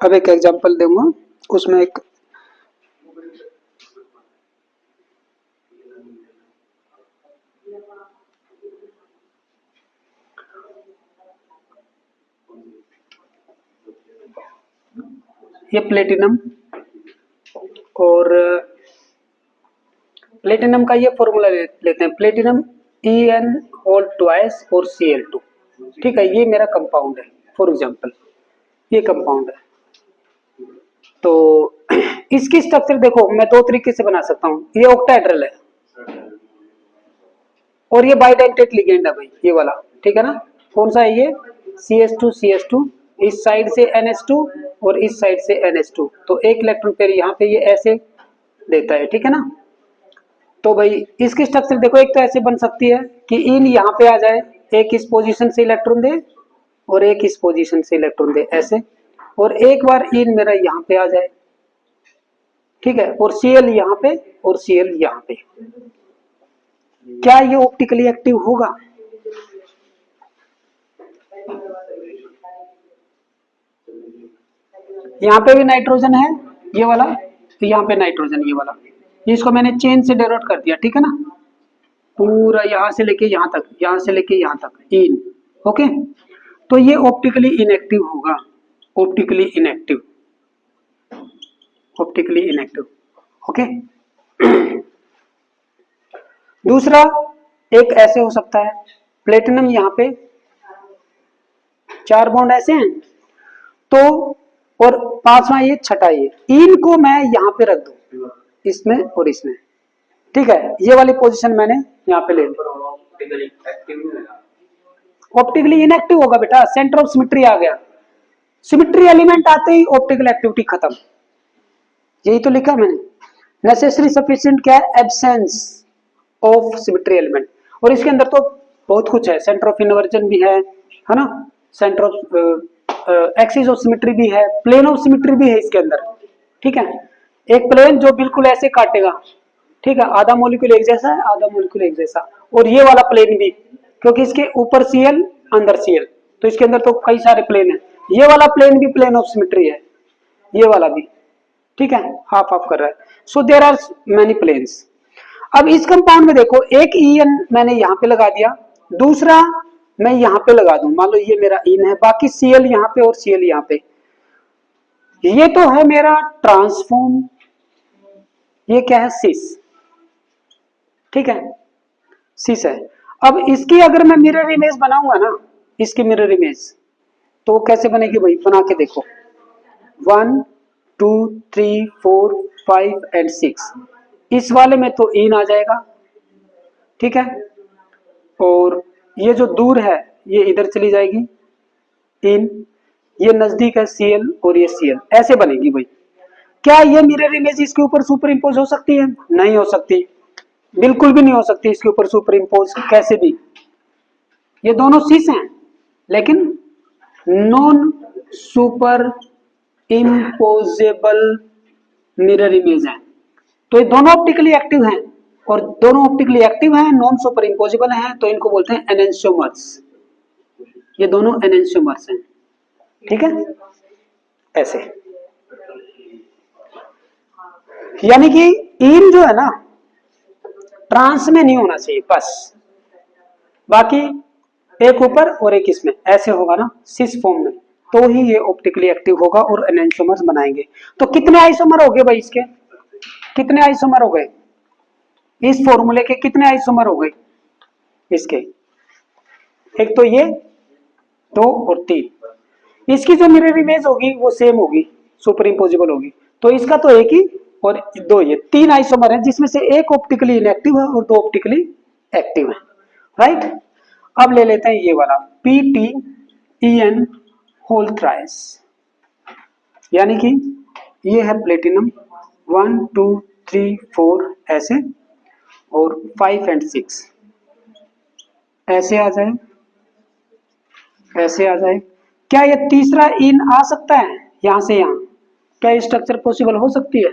अब एक एग्जांपल दूंगा, उसमें एक ये प्लेटिनम, और प्लेटिनम का ये फॉर्मूला लेते हैं, प्लेटिनम En होल ट्वाइस और Cl2, ठीक है, ये मेरा कंपाउंड है, फॉर एग्जांपल ये कंपाउंड है। तो इसकी स्ट्रक्चर देखो, मैं दो तरीके से बना सकता हूं, ये ऑक्टाहेड्रल है और ये बाइडेंटेट लिगेंड है भाई, ये वाला, ठीक है ना, कौन सा है ये, CH2 इस साइड से NH2 और इस साइड से NH2, तो एक इलेक्ट्रॉन पेयर यहाँ पे ये ऐसे देता है, ठीक है ना। तो भाई इसकी स्ट्रक्चर देखो, एक तो ऐसे बन सकती है कि इन यहाँ पे आ जाए, एक इस पोजीशन से इलेक्ट्रॉन दे और एक इस पोजीशन से इलेक्ट्रॉन दे ऐसे, और एक बार इन मेरा यहाँ पे आ जाए, ठीक है, और Cl यहाँ पे और Cl यहाँ पे, क्या ये ऑप्टिकली एक्टिव होगा, यहाँ पे भी नाइट्रोजन है ये वाला, तो यहाँ पे नाइट्रोजन ये वाला, इसको मैंने चेन से डिनोट कर दिया, ठीक है ना, पूरा यहाँ से लेके यहाँ तक, यहाँ से लेके यहाँ तक इन। ओके, तो ये ऑप्टिकली इनएक्टिव होगा, optically inactive, optically inactive. Okay, दूसरा एक ऐसे हो सकता है, प्लेटिनम यहाँ पे 4 बॉन्ड ऐसे हैं, तो और 5वां ये, छठा ये, इनको मैं यहाँ पे रख दूं, इसमें और इसमें, ठीक है, ये वाली पोजीशन मैंने यहाँ पे ले ली। ऑप्टिकली इनएक्टिव होगा बेटा, सेंटर ऑफ सिमेट्री आ गया, सिमेट्री एलिमेंट आते ही ऑप्टिकल एक्टिविटी खत्म, यही तो लिखा मैंने। नेसेसरी सफिशिएंट क्या है, एब्सेंस ऑफ सिमेट्री एलिमेंट, और इसके अंदर तो बहुत कुछ है, सेंटर ऑफ इन्वर्जन भी है ना, centre of axis of symmetry भी है, प्लेन ऑफ सिमेट्री भी है इसके अंदर, ठीक है, एक प्लेन जो बिल्कुल ऐसे काटेगा, ठीक है, आधा मॉलिक्यूल एक जैसा है, आधा मॉलिक्यूल एक जैसा, और ये वाला प्लेन भी, क्योंकि इसके ऊपर सीएल अंदर सीएल, तो इसके अंदर तो कई सारे प्लेन है, ये वाला प्लेन भी प्लेन ऑफ सिमेट्री है, ये वाला भी, ठीक है, हाफ हाफ कर रहा है, so there are many planes. अब इस कंपाउंड में देखो, एक ईएन मैंने यहाँ पे लगा दिया, दूसरा मैं यहाँ पे लगा दूं, मान लो ये मेरा इन है, बाकी सीएल यहाँ पे और सीएल यहाँ पे, ये तो है मेरा ट्रांसफॉर्म, ये क्या है, सिस, ठीक है, सिस है। अब इसकी अगर मैं मिरर इमेज बनाऊंगा ना, इसकी मिरर इमेज, तो वो कैसे बनेगी भाई, बना के देखो, 1 2 3 4 5 एंड 6, इस वाले में तो इन आ जाएगा, ठीक है, और ये जो दूर है ये इधर चली जाएगी इन, ये नजदीक है सीएल और ये सीएल, ऐसे बनेगी भाई। क्या ये मिरर इमेज इसके ऊपर सुपर इम्पोज हो सकती है, नहीं हो सकती, बिल्कुल भी नहीं हो सकती इसके ऊपर सुपर इम्पोज, कैसे भी, ये दोनों सिस हैं लेकिन non super imposable mirror image है, तो ये दोनों ऑप्टिकली एक्टिव हैं, और दोनों ऑप्टिकली एक्टिव हैं, नॉन सुपर इम्पोजिबल हैं, तो इनको बोलते हैं एनेंशियोमर्स, ये दोनों एनेंशियोमर्स हैं, ठीक है, ऐसे, यानी कि इन जो है ना ट्रांस में नहीं होना चाहिए बस, बाकी एक ऊपर और एक इसमें, ऐसे होगा ना सिस फॉर्म में, तो ही ये ऑप्टिकली एक्टिव होगा और एनेंशियोमर्स बनाएंगे। तो कितने आइसोमर हो गए भाई इसके, कितने आइसोमर हो गए, इस फॉर्मूले के कितने आइसोमर हो गए इसके, एक तो ये 2 और 3, इसकी जो मिरर इमेज होगी वो सेम होगी, सुपर इम्पोजिबल होगी, तो इसका तो एक ही और 2, ये 3 आइसोमर है, जिसमें से एक ऑप्टिकली इनएक्टिव है और 2 ऑप्टिकली एक्टिव है, राइट। अब ले लेते हैं ये वाला PTEN होल थ्राइस, यानी कि ये है प्लेटिनम 1 2 3 4 ऐसे, और 5 एंड 6 ऐसे आ जाए, ऐसे आ जाए। क्या ये तीसरा इन आ सकता है यहां से यहां, क्या ये स्ट्रक्चर पॉसिबल हो सकती है,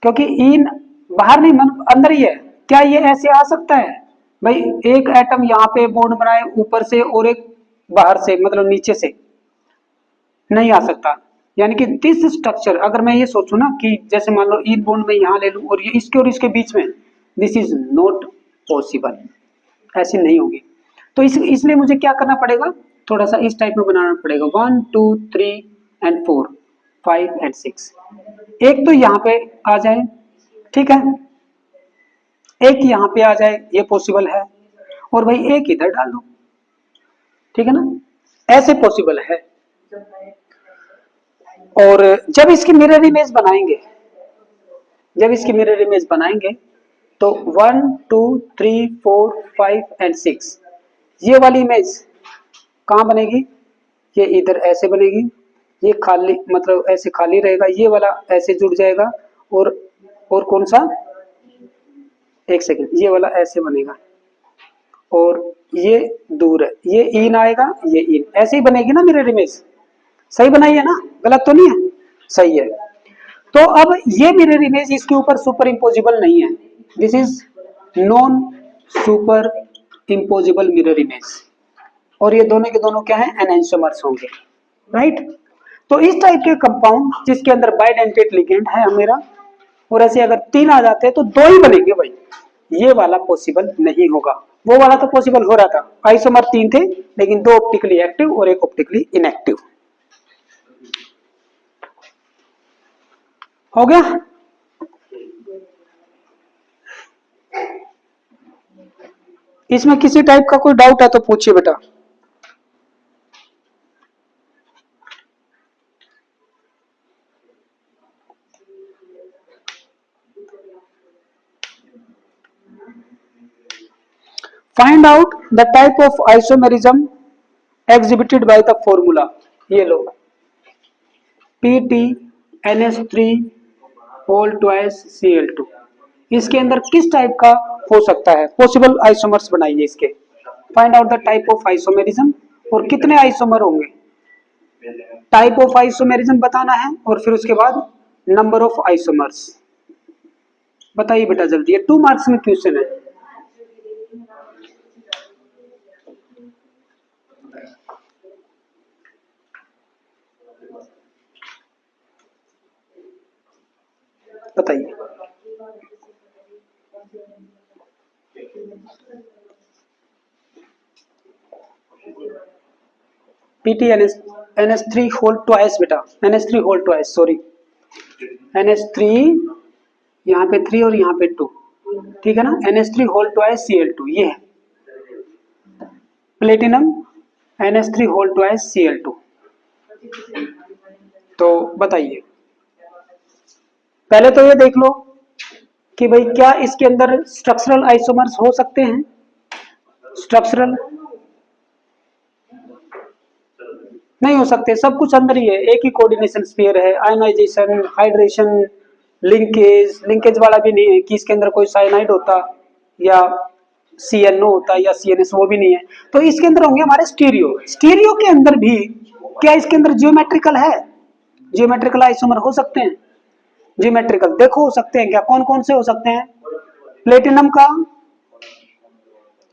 क्योंकि इन बाहर नहीं मन अंदर ही है, क्या ये ऐसे आ सकता है भाई, एक एटम यहाँ पे बॉन्ड बनाए ऊपर से और एक बाहर से, मतलब नीचे से, नहीं आ सकता। यानी कि दिस स्ट्रक्चर, अगर मैं ये सोचूं ना कि जैसे मान लो इन बॉन्ड में यहाँ ले लूं और ये इसके और इसके बीच में, दिस इज नॉट पॉसिबल, ऐसी नहीं होगी। तो इसलिए मुझे क्या करना पड़ेगा, थोड़ा सा इस टाइप में बनाना पड़ेगा, 1 2 3 एंड 4 5 एंड 6, एक तो यहाँ पे आ जाए, ठीक है, एक यहाँ पे आ जाए, ये पॉसिबल है, और भाई एक इधर डाल दो, ठीक है ना, ऐसे पॉसिबल है। और जब इसकी मिरर इमेज बनाएंगे, जब इसकी मिरर इमेज बनाएंगे तो 1 2 3 4 5 एंड 6, ये वाली इमेज कहाँ बनेगी, ये इधर ऐसे बनेगी, ये खाली मतलब ऐसे खाली रहेगा, ये वाला ऐसे जुड़ जाएगा, और कौन सा, एक सेकंड, ये वाला ऐसे बनेगा, और ये दूर है, ये इन आएगा, ये इन, ऐसे ही बनेगी ना मिरर इमेज, सही बनाई है ना, गलत तो नहीं है, सही है। तो अब ये मिरर इमेज इसके ऊपर सुपर इम्पोजिबल नहीं है, this is non super imposable mirror image, और ये दोनों के दोनों क्या है, एनेंटियोमर्स होंगे, राइट। तो इस टाइप के कंपाउंड जिसके अंदर बाइडेंटेट लिगेंड है मेरा, और ऐसे अगर 3 आ जाते हैं तो 2 ही बनेंगे भाई, ये वाला पॉसिबल नहीं होगा। वो वाला तो पॉसिबल हो रहा था, आइसोमर 3 थे लेकिन 2 ऑप्टिकली एक्टिव और 1 ऑप्टिकली इनएक्टिव। हो गया। इसमें किसी टाइप का कोई डाउट है तो पूछिए बेटा। Find out the type of isomerism exhibited by the formula. ये लो, PTNS3 होल ट्वाइस Cl2, इसके अंदर किस टाइप का हो सकता है, पॉसिबल आइसोमर्स बनाइए इसके। Find out the type of isomerism, और कितने आइसोमर होंगे, टाइप ऑफ आइसोमेरिज्म बताना है, और फिर उसके बाद नंबर ऑफ आइसोमर्स बताइए बेटा जल्दी। ये 2 मार्क्स में क्वेश्चन है। बताइए। NS3 होल ट्वाइस बेटा, NS3 whole twice, sorry NS3, यहाँ पे 3 और यहाँ पे 2, ठीक है ना। NS3 होल ट्वाइस Cl2 ये है platinum, NS3 whole twice Cl2। तो बताइए, पहले तो ये देख लो कि भाई क्या इसके अंदर स्ट्रक्चरल आइसोमर्स हो सकते हैं। स्ट्रक्चरल नहीं हो सकते, सब कुछ अंदर ही है, एक ही कोऑर्डिनेशन स्फीयर है। आयनाइजेशन, हाइड्रेशन, लिंकेज वाला भी नहीं है कि इसके अंदर कोई साइनाइड होता या CNO होता या CNS, वो भी नहीं है। तो इसके अंदर होंगे हमारे स्टीरियो। स्टीरियो के अंदर भी क्या इसके अंदर जियोमेट्रिकल है, जियोमेट्रिकल आइसोमर हो सकते हैं। जियोमेट्रिकल देखो हो सकते हैं क्या, कौन कौन से हो सकते हैं। प्लेटिनम का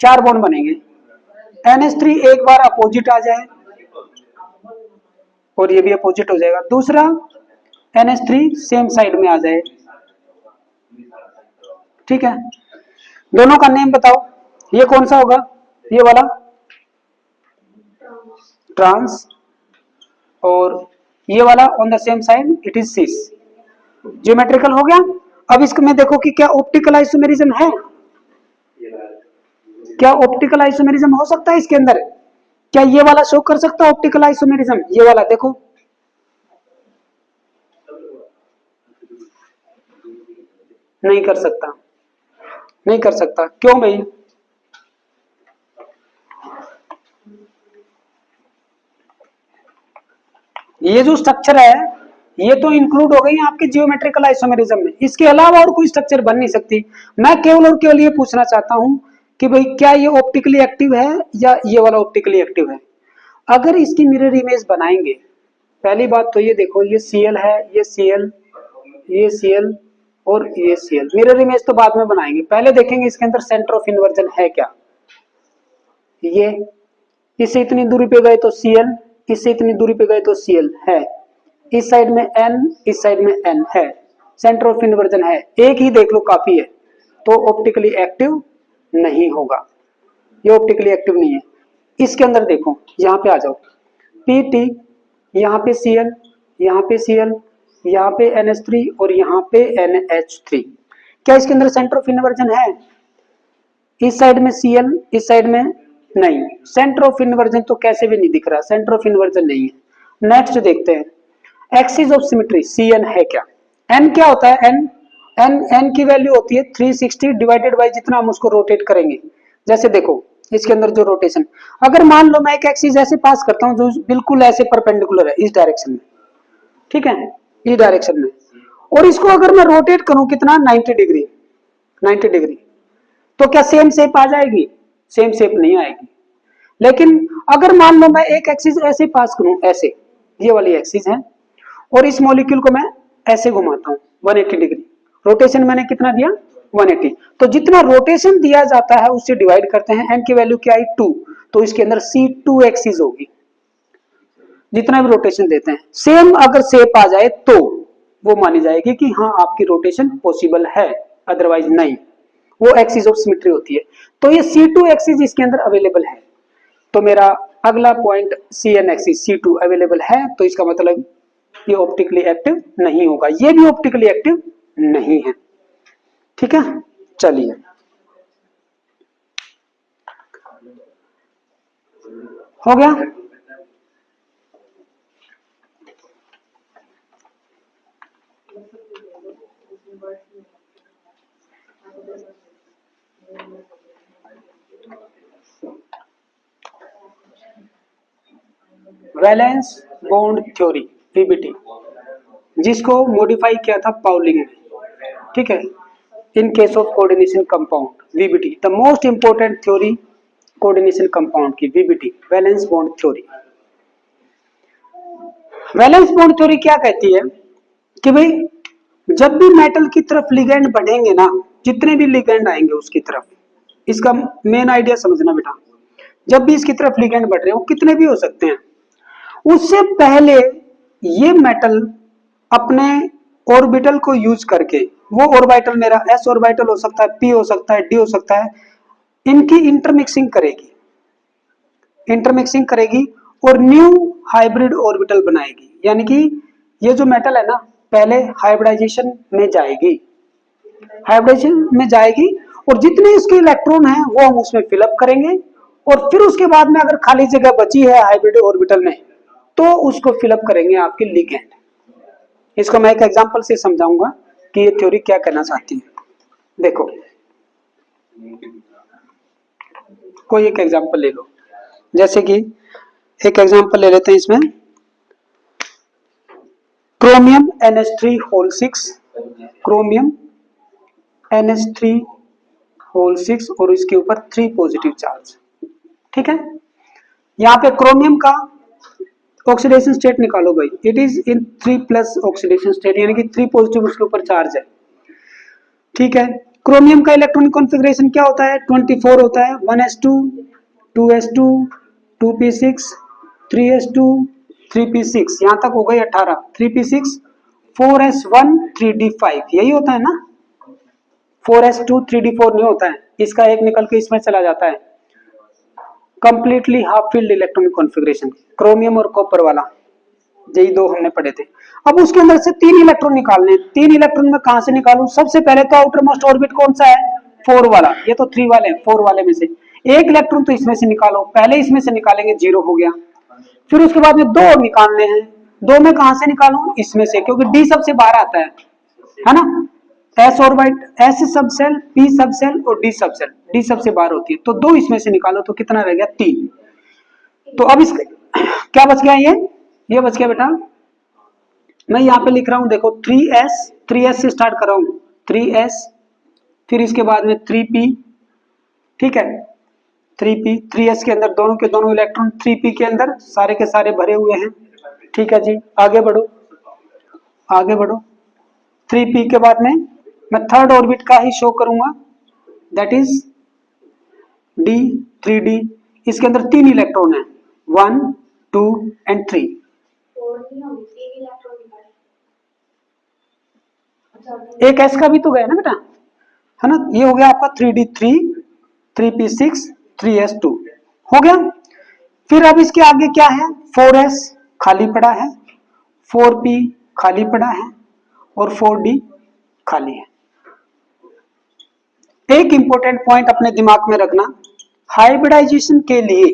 4 बॉन्ड बनेंगे, NH3 एक बार अपोजिट आ जाए और ये भी अपोजिट हो जाएगा, दूसरा NH3 सेम साइड में आ जाए, ठीक है। दोनों का नेम बताओ, ये कौन सा होगा, ये वाला ट्रांस, और ये वाला on the same side it is sis. Geometrical हो गया। अब इसमें देखो कि क्या ऑप्टिकल आइसोमेरिज्म है, क्या ऑप्टिकल आइसोमेरिज्म हो सकता है इसके अंदर, क्या ये वाला शो कर सकता है ऑप्टिकल आइसोमेरिज्म, ये वाला देखो। नहीं कर सकता, नहीं कर सकता, क्यों भाई। ये जो स्ट्रक्चर है ये तो इंक्लूड हो गई आपके जियोमेट्रिकल आइसोमेरिज्म में, इसके अलावा और कोई स्ट्रक्चर बन नहीं सकती। मैं केवल और केवल ये पूछना चाहता हूं कि भाई क्या ये ऑप्टिकली एक्टिव है या ये वाला ऑप्टिकली एक्टिव है। अगर इसकी मिरर इमेज बनाएंगे, पहली बात तो ये देखो, ये Cl है, ये Cl, ये Cl और ये Cl। मिरर इमेज तो बाद में बनाएंगे, पहले देखेंगे इसके अंदर सेंटर ऑफ इन्वर्जन है क्या। ये इससे इतनी दूरी पे गए तो Cl, इससे इतनी दूरी पे गए तो Cl है, इस साइड में N, इस साइड में N है, सेंटर ऑफ इन्वर्जन है, एक ही देख लो काफी है। तो ऑप्टिकली एक्टिव नहीं होगा, ये ऑप्टिकली एक्टिव नहीं है। इसके अंदर देखो, यहाँ पे आ जाओ, PT, यहाँ पे Cl, यहाँ पे Cl, यहाँ पे NH3 और यहाँ पे NH3। क्या इसके अंदर सेंटर ऑफ इन्वर्जन है, इस साइड में Cl, इस साइड में नहीं, सेंटर ऑफ इन्वर्जन तो कैसे भी नहीं दिख रहा, सेंटर ऑफ इन्वर्जन नहीं है। नेक्स्ट देखते हैं, एक्सिस ऑफ सिमेट्री Cn है क्या। n क्या होता है, n की वैल्यू होती है 360 डिवाइडेड बाय जितना हम उसको रोटेट करेंगे। जैसे देखो इसके अंदर जो रोटेशन, अगर मान लो मैं एक एक्सिस ऐसे पास करता हूं जो बिल्कुल ऐसे परपेंडिकुलर है इस डायरेक्शन में, ठीक है, इस डायरेक्शन में, और इसको अगर मैं रोटेट करूं कितना 90 डिग्री, 90 डिग्री, तो क्या सेम शेप आ जाएगी, सेम शेप नहीं आएगी। लेकिन अगर मान लो मैं एक एक्सिस ऐसे पास करूं, ऐसे ये वाली एक्सिस है, और इस मॉलिक्यूल को मैं ऐसे घुमाता हूं 180 डिग्री, रोटेशन मैंने कितना दिया 180। तो जितना रोटेशन दिया जाता है उससे डिवाइड करते हैं, n की वैल्यू क्या आई 2, तो इसके अंदर C2 एक्सिस होगी जितना भी रोटेशन देते हैं। सेम अगर शेप आ जाए तो वो मानी जाएगी कि हाँ आपकी रोटेशन पॉसिबल है, अदरवाइज नहीं, वो एक्सिस ऑफ सिमेट्री होती है। तो ये C2 एक्सिस इसके अंदर अवेलेबल है। तो मेरा अगला point CN axis C2 available है, तो इसका मतलब ये ऑप्टिकली एक्टिव नहीं होगा, ये भी ऑप्टिकली एक्टिव नहीं है। ठीक है, चलिए हो गया। वैलेंस बॉन्ड थ्योरी VBT, जिसको मॉडिफाई किया था पाउलिंग ने, ठीक है, in case of coordination compound VBT, the most important theory coordination compound की VBT, valence bond theory. Valence bond theory क्या कहती है कि भाई जब भी मेटल की तरफ लिगेंड बढ़ेंगे ना, जितने भी लिगेंड आएंगे उसकी तरफ, इसका मेन आइडिया समझना बेटा, जब भी इसकी तरफ लिगेंड बढ़ रहे हो कितने भी हो सकते हैं, उससे पहले ये मेटल अपने ऑर्बिटल को यूज करके, वो ऑर्बिटल मेरा s ऑर्बिटल हो सकता है, p हो सकता है, d हो सकता है, इनकी इंटरमिक्सिंग करेगी और न्यू हाइब्रिड ऑर्बिटल बनाएगी। यानी कि ये जो मेटल है ना पहले हाइब्रिडाइजेशन में जाएगी और जितने इसके इलेक्ट्रॉन हैं वो हम उसमें फिलअप करेंगे और फिर उसके बाद में अगर खाली जगह बची है हाइब्रिड ऑर्बिटल में तो उसको फिलअप करेंगे आपके लिगेंड। इसको मैं एक एग्जांपल से समझाऊंगा कि ये थ्योरी क्या कहना चाहती है। देखो कोई एक एग्जांपल ले लो, जैसे कि एक एग्जांपल ले लेते हैं इसमें, क्रोमियम NH3 क्रोमियम NH3 और इसके ऊपर 3 पॉजिटिव चार्ज। ठीक है, यहाँ पे क्रोमियम का ऑक्सीडेशन स्टेट निकालो भाई, it is in 3+ oxidation state, यानी कि 3 पॉजिटिव उसके ऊपर चार्ज है। ठीक है, क्रोमियम का इलेक्ट्रॉनिक कॉन्फ़िगरेशन क्या होता है, 24 होता है, 1s2 2s2 2p6 3s2 3p6, यहाँ तक हो गई 18, 3p6 4s1 3d5, यही होता है ना, 4s2 3d4 नहीं होता है, इसका एक निकल के इसमें चला जाता है। Completely half field electronic configuration chromium और कॉपर वाला, यही दो हमने पढ़े थे। अब उसके अंदर से 3 इलेक्ट्रॉन निकालने, 3 इलेक्ट्रॉन में कहां से निकालूं, सबसे पहले तो आउटर मोस्ट ऑर्बिट कौन सा है, 4 वाला, ये तो 3 वाले हैं, 4 वाले में से एक इलेक्ट्रॉन तो इसमें से निकालो, पहले इसमें से निकालेंगे 0 हो गया, फिर उसके बाद में 2 और निकालने हैं, 2 में कहां से निकालूं, इसमें से, क्योंकि डी सबसे बाहर आता है ना, एस ऑर्बिट, एस सब सेल, पी सब सेल और डी सब सेल, डी सबसे बाहर होती है, तो 2 इसमें से निकालो तो कितना रह गया 3। तो अब इस क्या बच गया, ये बच गया बेटा, मैं यहाँ पे लिख रहा हूं देखो 3s से स्टार्ट कर रहा हूं, 3s, फिर इसके बाद में 3p, ठीक है, 3p, 3s के अंदर दोनों के दोनों इलेक्ट्रॉन 3p के अंदर सारे के सारे भरे हुए हैं। ठीक है जी, आगे बढ़ो 3p के बाद में मैं थर्ड ऑर्बिट का ही शो करूंगा, दैट इज d, 3d, इसके अंदर 3 इलेक्ट्रॉन है, 1 2 एंड 3। एक s का भी तो गया ना बेटा, है ना, ये हो गया आपका 3d3 3p6 3s2 हो गया। फिर अब इसके आगे क्या है, 4s खाली पड़ा है, 4p खाली पड़ा है और 4d खाली है। एक इंपॉर्टेंट पॉइंट अपने दिमाग में रखना, हाइब्रिडाइजेशन के लिए,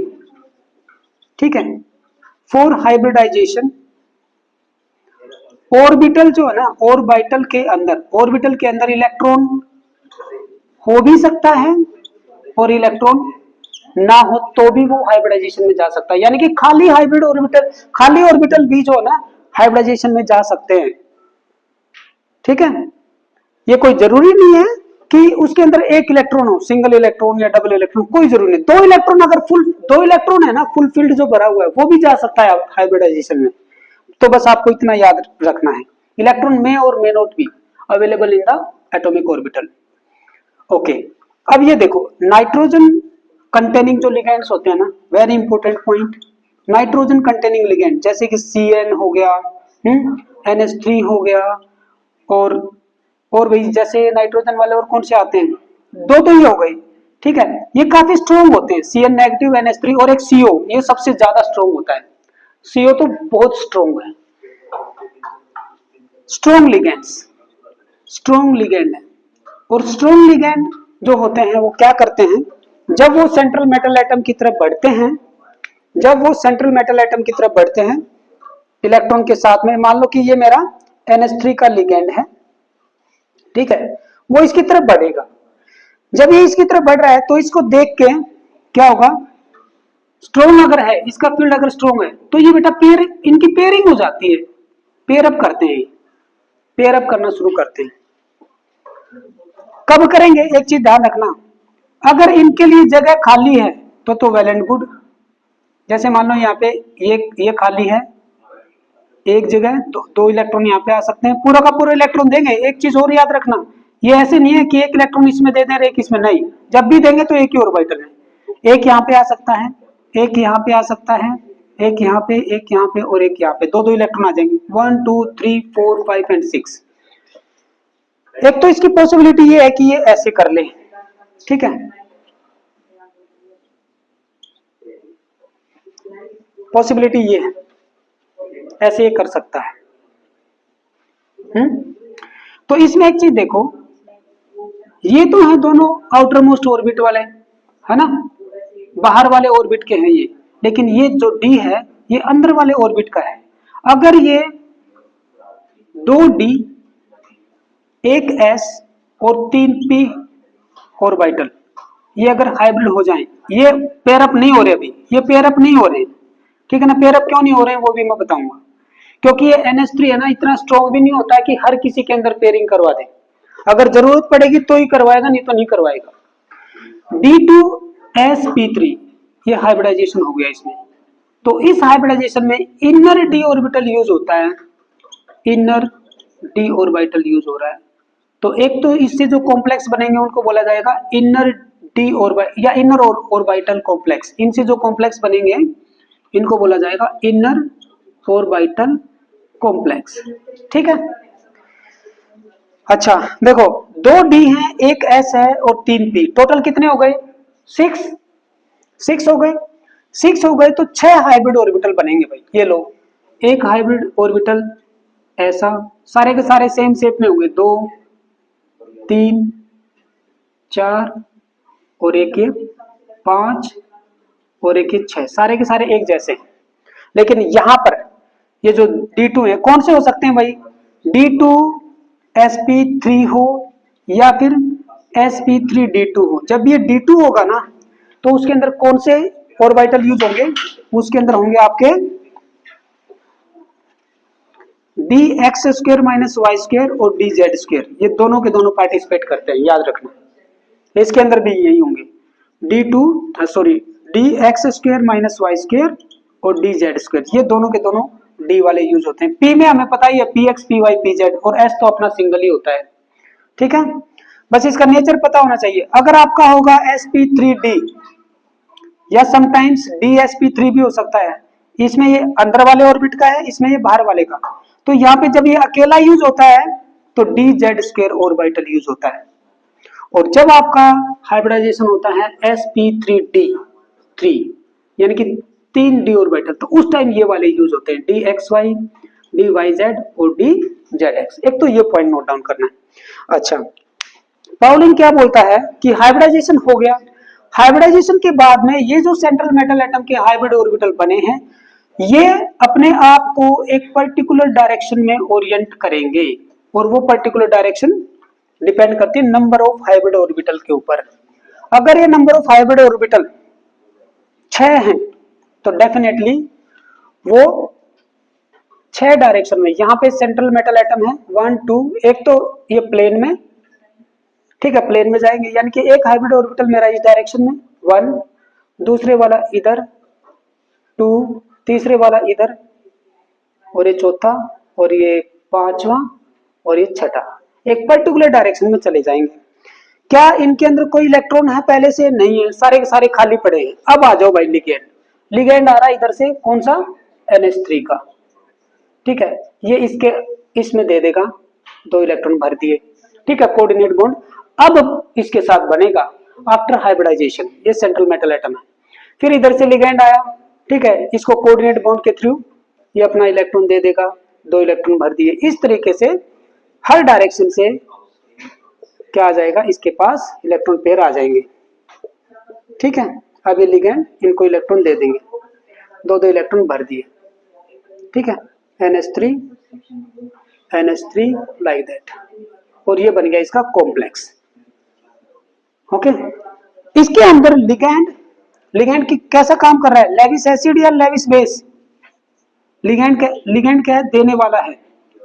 ठीक है, फॉर हाइब्रिडाइजेशन ऑर्बिटल जो है ना, ऑर्बिटल के अंदर इलेक्ट्रॉन हो भी सकता है और इलेक्ट्रॉन ना हो तो भी वो हाइब्रिडाइजेशन में जा सकता है, यानी कि खाली ऑर्बिटल भी जो है ना हाइब्रिडाइजेशन में जा सकते हैं। ठीक है, ये कोई जरूरी नहीं है कि उसके अंदर एक इलेक्ट्रॉन हो, सिंगल इलेक्ट्रॉन या डबल इलेक्ट्रॉन, कोई जरूरी नहीं, 2 इलेक्ट्रॉन अगर दो इलेक्ट्रॉन है ना, फुल फील्ड जो भरा हुआ है वो भी जा सकता है हाइब्रिडाइजेशन में। तो बस आपको इतना याद रखना है, इलेक्ट्रॉन मे और may not be available in the atomic orbital. Okay, अब ये देखो नाइट्रोजन कंटेनिंग जो लिगेंड्स होते हैं ना, very important point, nitrogen containing ligand जैसे कि CN हो गया, NH3 हो गया, और वही जैसे नाइट्रोजन वाले और कौन से आते हैं, दो तो ये हो गए, ठीक है। ये काफी स्ट्रॉन्ग होते हैं, CN नेगेटिव, NH3 और एक CO, ये सबसे ज्यादा स्ट्रॉन्ग होता है। CO तो बहुत स्ट्रॉन्ग है, स्ट्रॉन्ग लिगेंड्स, स्ट्रॉन्ग लिगेंड है। और स्ट्रॉन्ग लिगेंड जो होते हैं वो क्या करते हैं, जब वो सेंट्रल मेटल एटम की तरफ बढ़ते हैं, जब वो सेंट्रल मेटल एटम की तरफ बढ़ते हैं इलेक्ट्रॉन के साथ में, मान लो कि ये मेरा NH3 का लिगेंड है, ठीक है, वो इसकी तरफ बढ़ेगा। जब ये इसकी तरफ बढ़ रहा है तो इसको देख के क्या होगा, स्ट्रॉन्ग अगर है, इसका फील्ड अगर स्ट्रॉन्ग है तो ये बेटा पेयर, इनकी पेयरिंग हो जाती है, पेयर अप करते हैं, पेयर अप करना शुरू करते हैं। कब करेंगे, एक चीज ध्यान रखना, अगर इनके लिए जगह खाली है तो वेल एंड गुड। जैसे मान लो यहाँ पे ये खाली है एक जगह, तो 2 इलेक्ट्रॉन यहाँ पे आ सकते हैं, पूरा का पूरा इलेक्ट्रॉन देंगे। एक चीज और याद रखना, ये ऐसे नहीं है कि एक इलेक्ट्रॉन इसमें दे दें एक इसमें, नहीं, जब भी देंगे तो एक ही ऑर्बिटल है, एक यहाँ पे आ सकता है, एक यहाँ पे आ सकता है, एक यहाँ पे, एक यहाँ पे और एक यहाँ पे, 2 इलेक्ट्रॉन आ जाएंगे, 1 2 3 4 5 एंड 6। एक तो इसकी पॉसिबिलिटी ये है कि ये ऐसे कर ले, ठीक है, पॉसिबिलिटी ये है, ऐसे ये कर सकता है। तो इसमें एक चीज देखो, ये तो है दोनों आउटर मोस्ट ऑर्बिट वाले, है ना, बाहर वाले ऑर्बिट के हैं ये, लेकिन ये जो D है ये अंदर वाले ऑर्बिट का है। अगर ये 2D, 1S और 3P ऑर्बिटल ये अगर हाइब्रिड हो जाएं, ये पेयर अप नहीं हो रहे, अभी ये पेयर अप नहीं हो रहे, ठीक है ना। पेयर अप क्यों नहीं हो रहे हैं वो भी मैं बताऊंगा, क्योंकि ये NH3 है ना, इतना स्ट्रॉन्ग भी नहीं होता है कि हर किसी के अंदर पेयरिंग करवा दे, अगर जरूरत पड़ेगी तो ही करवाएगा, नहीं तो नहीं करवाएगा। D2sp3 ये हाइब्रिडाइजेशन हो गया इसमें, तो इस हाइब्रिडाइजेशन में इनर D ऑर्बिटल यूज होता है, इनर D ऑर्बिटल यूज हो रहा है। तो एक तो इससे जो कॉम्प्लेक्स बनेंगे उनको बोला जाएगा इनर D ऑर्बिटल या इनर ऑर्बिटल कॉम्प्लेक्स, इनसे जो कॉम्प्लेक्स बनेंगे इनको बोला जाएगा इनर ऑर्बिटल कॉम्प्लेक्स, ठीक है। अच्छा देखो, 2D है, 1S है और 3P, टोटल कितने हो गए, 6 हो गए, 6 हो गए तो 6 हाइब्रिड ऑर्बिटल बनेंगे भाई। ये लो, एक हाइब्रिड ऑर्बिटल ऐसा, सारे के सारे सेम शेप में होंगे, 2 3 4 और एक ये 5 और एक ये 6, सारे के सारे एक जैसे हैं। लेकिन यहां पर ये जो D2 है, कौन से हो सकते हैं भाई, D2sp3 हो या फिर sp3d2 हो। जब ये D2 होगा ना तो उसके अंदर कौन से ऑर्बिटल यूज होंगे, उसके अंदर होंगे आपके dx² - y² और dz², ये दोनों के दोनों पार्टिसिपेट करते हैं, याद रखना। इसके अंदर भी यही होंगे, dx² - y² और dz², ये दोनों के दोनों D वाले यूज होते हैं। P में हमें पता ही है px py pz, और S तो अपना सिंगल ही होता है, ठीक है, बस इसका नेचर पता होना चाहिए। अगर आपका होगा sp3d या समटाइम्स dsp3 भी हो सकता है, इसमें ये अंदर वाले ऑर्बिट का है, इसमें ये बाहर वाले का, तो यहाँ पे जब ये अकेला यूज होता है तो dz² ऑर्बिटल यूज होता है। और जब आपका हाइब्रिडाइजेशन होता है sp3d3 यानी कि 3D ऑर्बिटल, तो उस टाइम ये वाले यूज होते हैं, dxy dyz और dzx। एक तो ये पॉइंट नोट डाउन करना है। अच्छा, पाउलिन क्या बोलता है कि हाइब्रिडाइजेशन हो गया, हाइब्रिडाइजेशन के बाद में ये जो सेंट्रल मेटल एटम के हाइब्रिड ऑर्बिटल बने हैं, ये अपने आप को एक पर्टिकुलर डायरेक्शन में ओरिएंट करेंगे, और वो पर्टिकुलर डायरेक्शन डिपेंड करती है नंबर ऑफ हाइब्रिड ऑर्बिटल के ऊपर। अगर ये नंबर ऑफ हाइब्रिड ऑर्बिटल 6 हैं तो डेफिनेटली वो 6 डायरेक्शन में, यहाँ पे सेंट्रल मेटल एटम है 1 2, एक तो ये प्लेन में, ठीक है, प्लेन में जाएंगे, यानी कि एक हाइब्रिड ऑर्बिटल मेरा इस डायरेक्शन में 1, दूसरे वाला इधर 2, तीसरे वाला इधर, और ये चौथा, और ये 5वां, और ये छठा, एक पर्टिकुलर डायरेक्शन में चले जाएंगे। क्या इनके अंदर कोई इलेक्ट्रॉन है पहले से? नहीं है, सारे के सारे खाली पड़े हैं। अब आ जाओ भाई लिगेंड। लिगेंड आ रहा है इधर से, कौन सा? NH3 का। ठीक है, ये इसके इसमें दे देगा, 2 इलेक्ट्रॉन भर दिए। ठीक है, कोऑर्डिनेट बॉन्ड। अब इसके साथ बनेगा आफ्टर हाइब्रिडाइजेशन, ये सेंट्रल मेटल एटम है। फिर इधर से लिगेंड आया, ठीक है, इसको कोऑर्डिनेट बॉन्ड के थ्रू ये अपना इलेक्ट्रॉन दे देगा, 2 इलेक्ट्रॉन भर दिए। इस तरीके से हर डायरेक्शन से क्या आ जाएगा, इसके पास इलेक्ट्रॉन पेयर आ जाएंगे। ठीक है, अब ये लिगेंड इनको इलेक्ट्रॉन दे देंगे, 2 इलेक्ट्रॉन भर दिए। ठीक है, NH3 NH3 लाइक दैट, और ये बन गया इसका कॉम्प्लेक्स। ओके, इसके अंदर लिगेंड की कैसा काम कर रहा है? लेविस एसिड या लेविस बेस? लिगेंड क्या है? देने वाला है,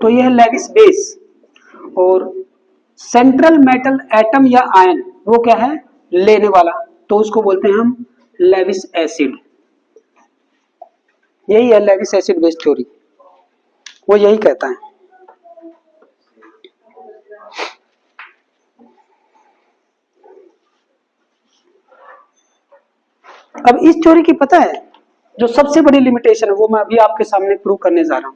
तो ये है लेविस बेस। और सेंट्रल मेटल एटम या आयन वो क्या है? लेने वाला, तो उसको बोलते हैं हम लेविस एसिड। यही है लेविस एसिड बेस थ्योरी, वो यही कहता है। अब इस थ्योरी की पता है जो सबसे बड़ी लिमिटेशन है, वो मैं अभी आपके सामने प्रूव करने जा रहा हूं।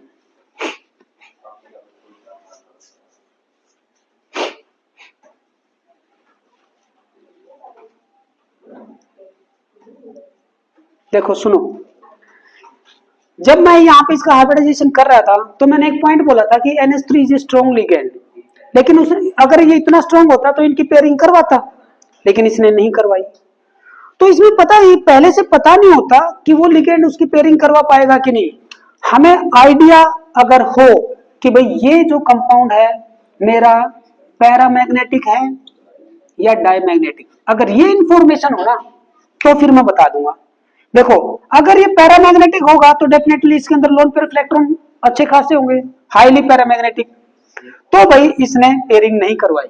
देखो सुनो, जब मैं यहाँ पे इसका हाइब्रिडाइजेशन कर रहा था तो मैंने एक पॉइंट बोला था कि NH3 इज स्ट्रॉन्ग लिगेंड, लेकिन उसने अगर ये इतना स्ट्रॉन्ग होता तो इनकी पेयरिंग करवाता, लेकिन इसने नहीं करवाई। तो इसमें पता है, पहले से पता नहीं होता कि वो लिगेंड उसकी पेयरिंग करवा पाएगा कि नहीं। हमें आइडिया अगर हो कि भाई ये जो कंपाउंड है मेरा पैरामैग्नेटिक है या डायमैग्नेटिक, अगर ये इंफॉर्मेशन हो ना तो फिर मैं बता दूंगा। देखो, अगर ये पैरामैग्नेटिक होगा तो डेफिनेटली इसके अंदर लोन पेयर इलेक्ट्रॉन अच्छे खासे होंगे, हाईली पैरामैग्नेटिक, तो भाई इसने पेयरिंग नहीं करवाई।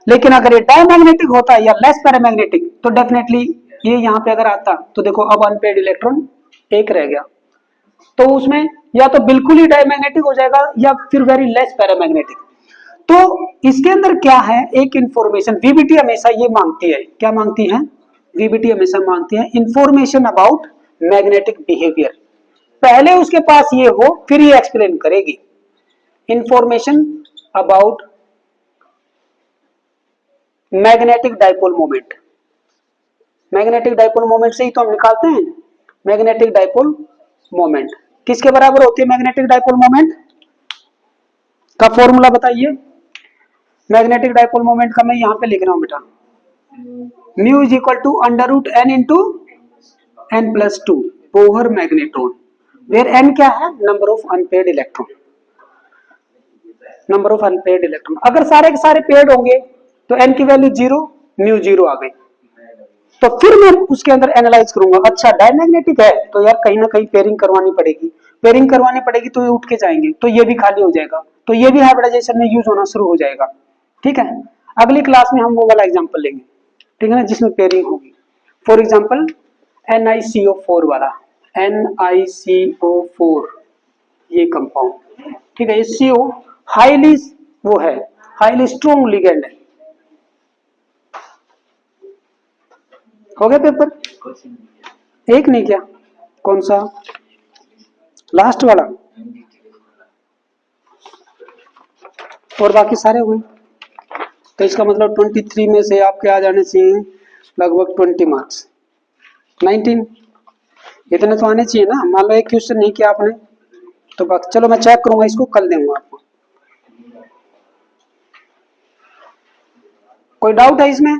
लेकिन अगर ये डायमैग्नेटिक होता है या लेस पैरामैग्नेटिक तो डेफिनेटली ये यहाँ पे अगर आता तो देखो अब अनपेयर्ड इलेक्ट्रॉन एक रह गया, तो उसमें या तो बिल्कुल ही डायमैग्नेटिक हो जाएगा या फिर वेरी लेस पैरामैग्नेटिक। तो इसके अंदर क्या है, एक इंफॉर्मेशन वीबीटी हमेशा ये मांगती है, क्या मांगती है? वीबीटी हमेशा मांगती है इंफॉर्मेशन अबाउट मैग्नेटिक बिहेवियर। पहले उसके पास ये हो फिर ये एक्सप्लेन करेगी। Information about magnetic dipole moment. Magnetic dipole moment से ही तो हम निकालते हैं। मैग्नेटिक डाइपोल मोमेंट किसके बराबर होती है? मैग्नेटिक डाइपोल मोमेंट का फॉर्मूला बताइए। मैग्नेटिक डाइपोल मोमेंट का मैं यहां पे लिख रहा हूं बेटा, mu is equal to under root N into N plus 2 Bohr magneton, where N क्या है? Number of unpaired electron. Number of unpaired electron अगर सारे के सारे पेयर्ड होंगे तो एन की वैल्यू 0, म्यू 0 आ गई। तो फिर मैं उसके अंदर एनालाइज करूंगा, अच्छा डायमैग्नेटिक है तो यार कहीं ना कहीं पेयरिंग करवानी पड़ेगी, पेयरिंग करवानी पड़ेगी तो ये उठ के जाएंगे, तो ये भी खाली हो जाएगा, तो ये भी हाइब्रिडाइजेशन में यूज होना शुरू हो जाएगा। ठीक है, अगली क्लास में हम वो वाला एग्जांपल लेंगे, ठीक है ना, जिसमें पेयरिंग होगी। फॉर एग्जांपल NiCO4 वाला, NiCO4 ये कंपाउंड, ठीक है, ये CO हाईली वो है, हाईली स्ट्रॉन्ग लिगेंड है। हो गया पेपर? एक नहीं क्या? कौन सा? लास्ट वाला, और बाकी सारे हुए। तो इसका मतलब 23 में से आपके आ जाने चाहिए लगभग 20 मार्क्स, 19 इतने तो आने चाहिए ना। मान लो एक क्वेश्चन नहीं किया आपने तो बाकी, चलो मैं चेक करूंगा इसको, कल दूंगा आपको। कोई डाउट है इसमें?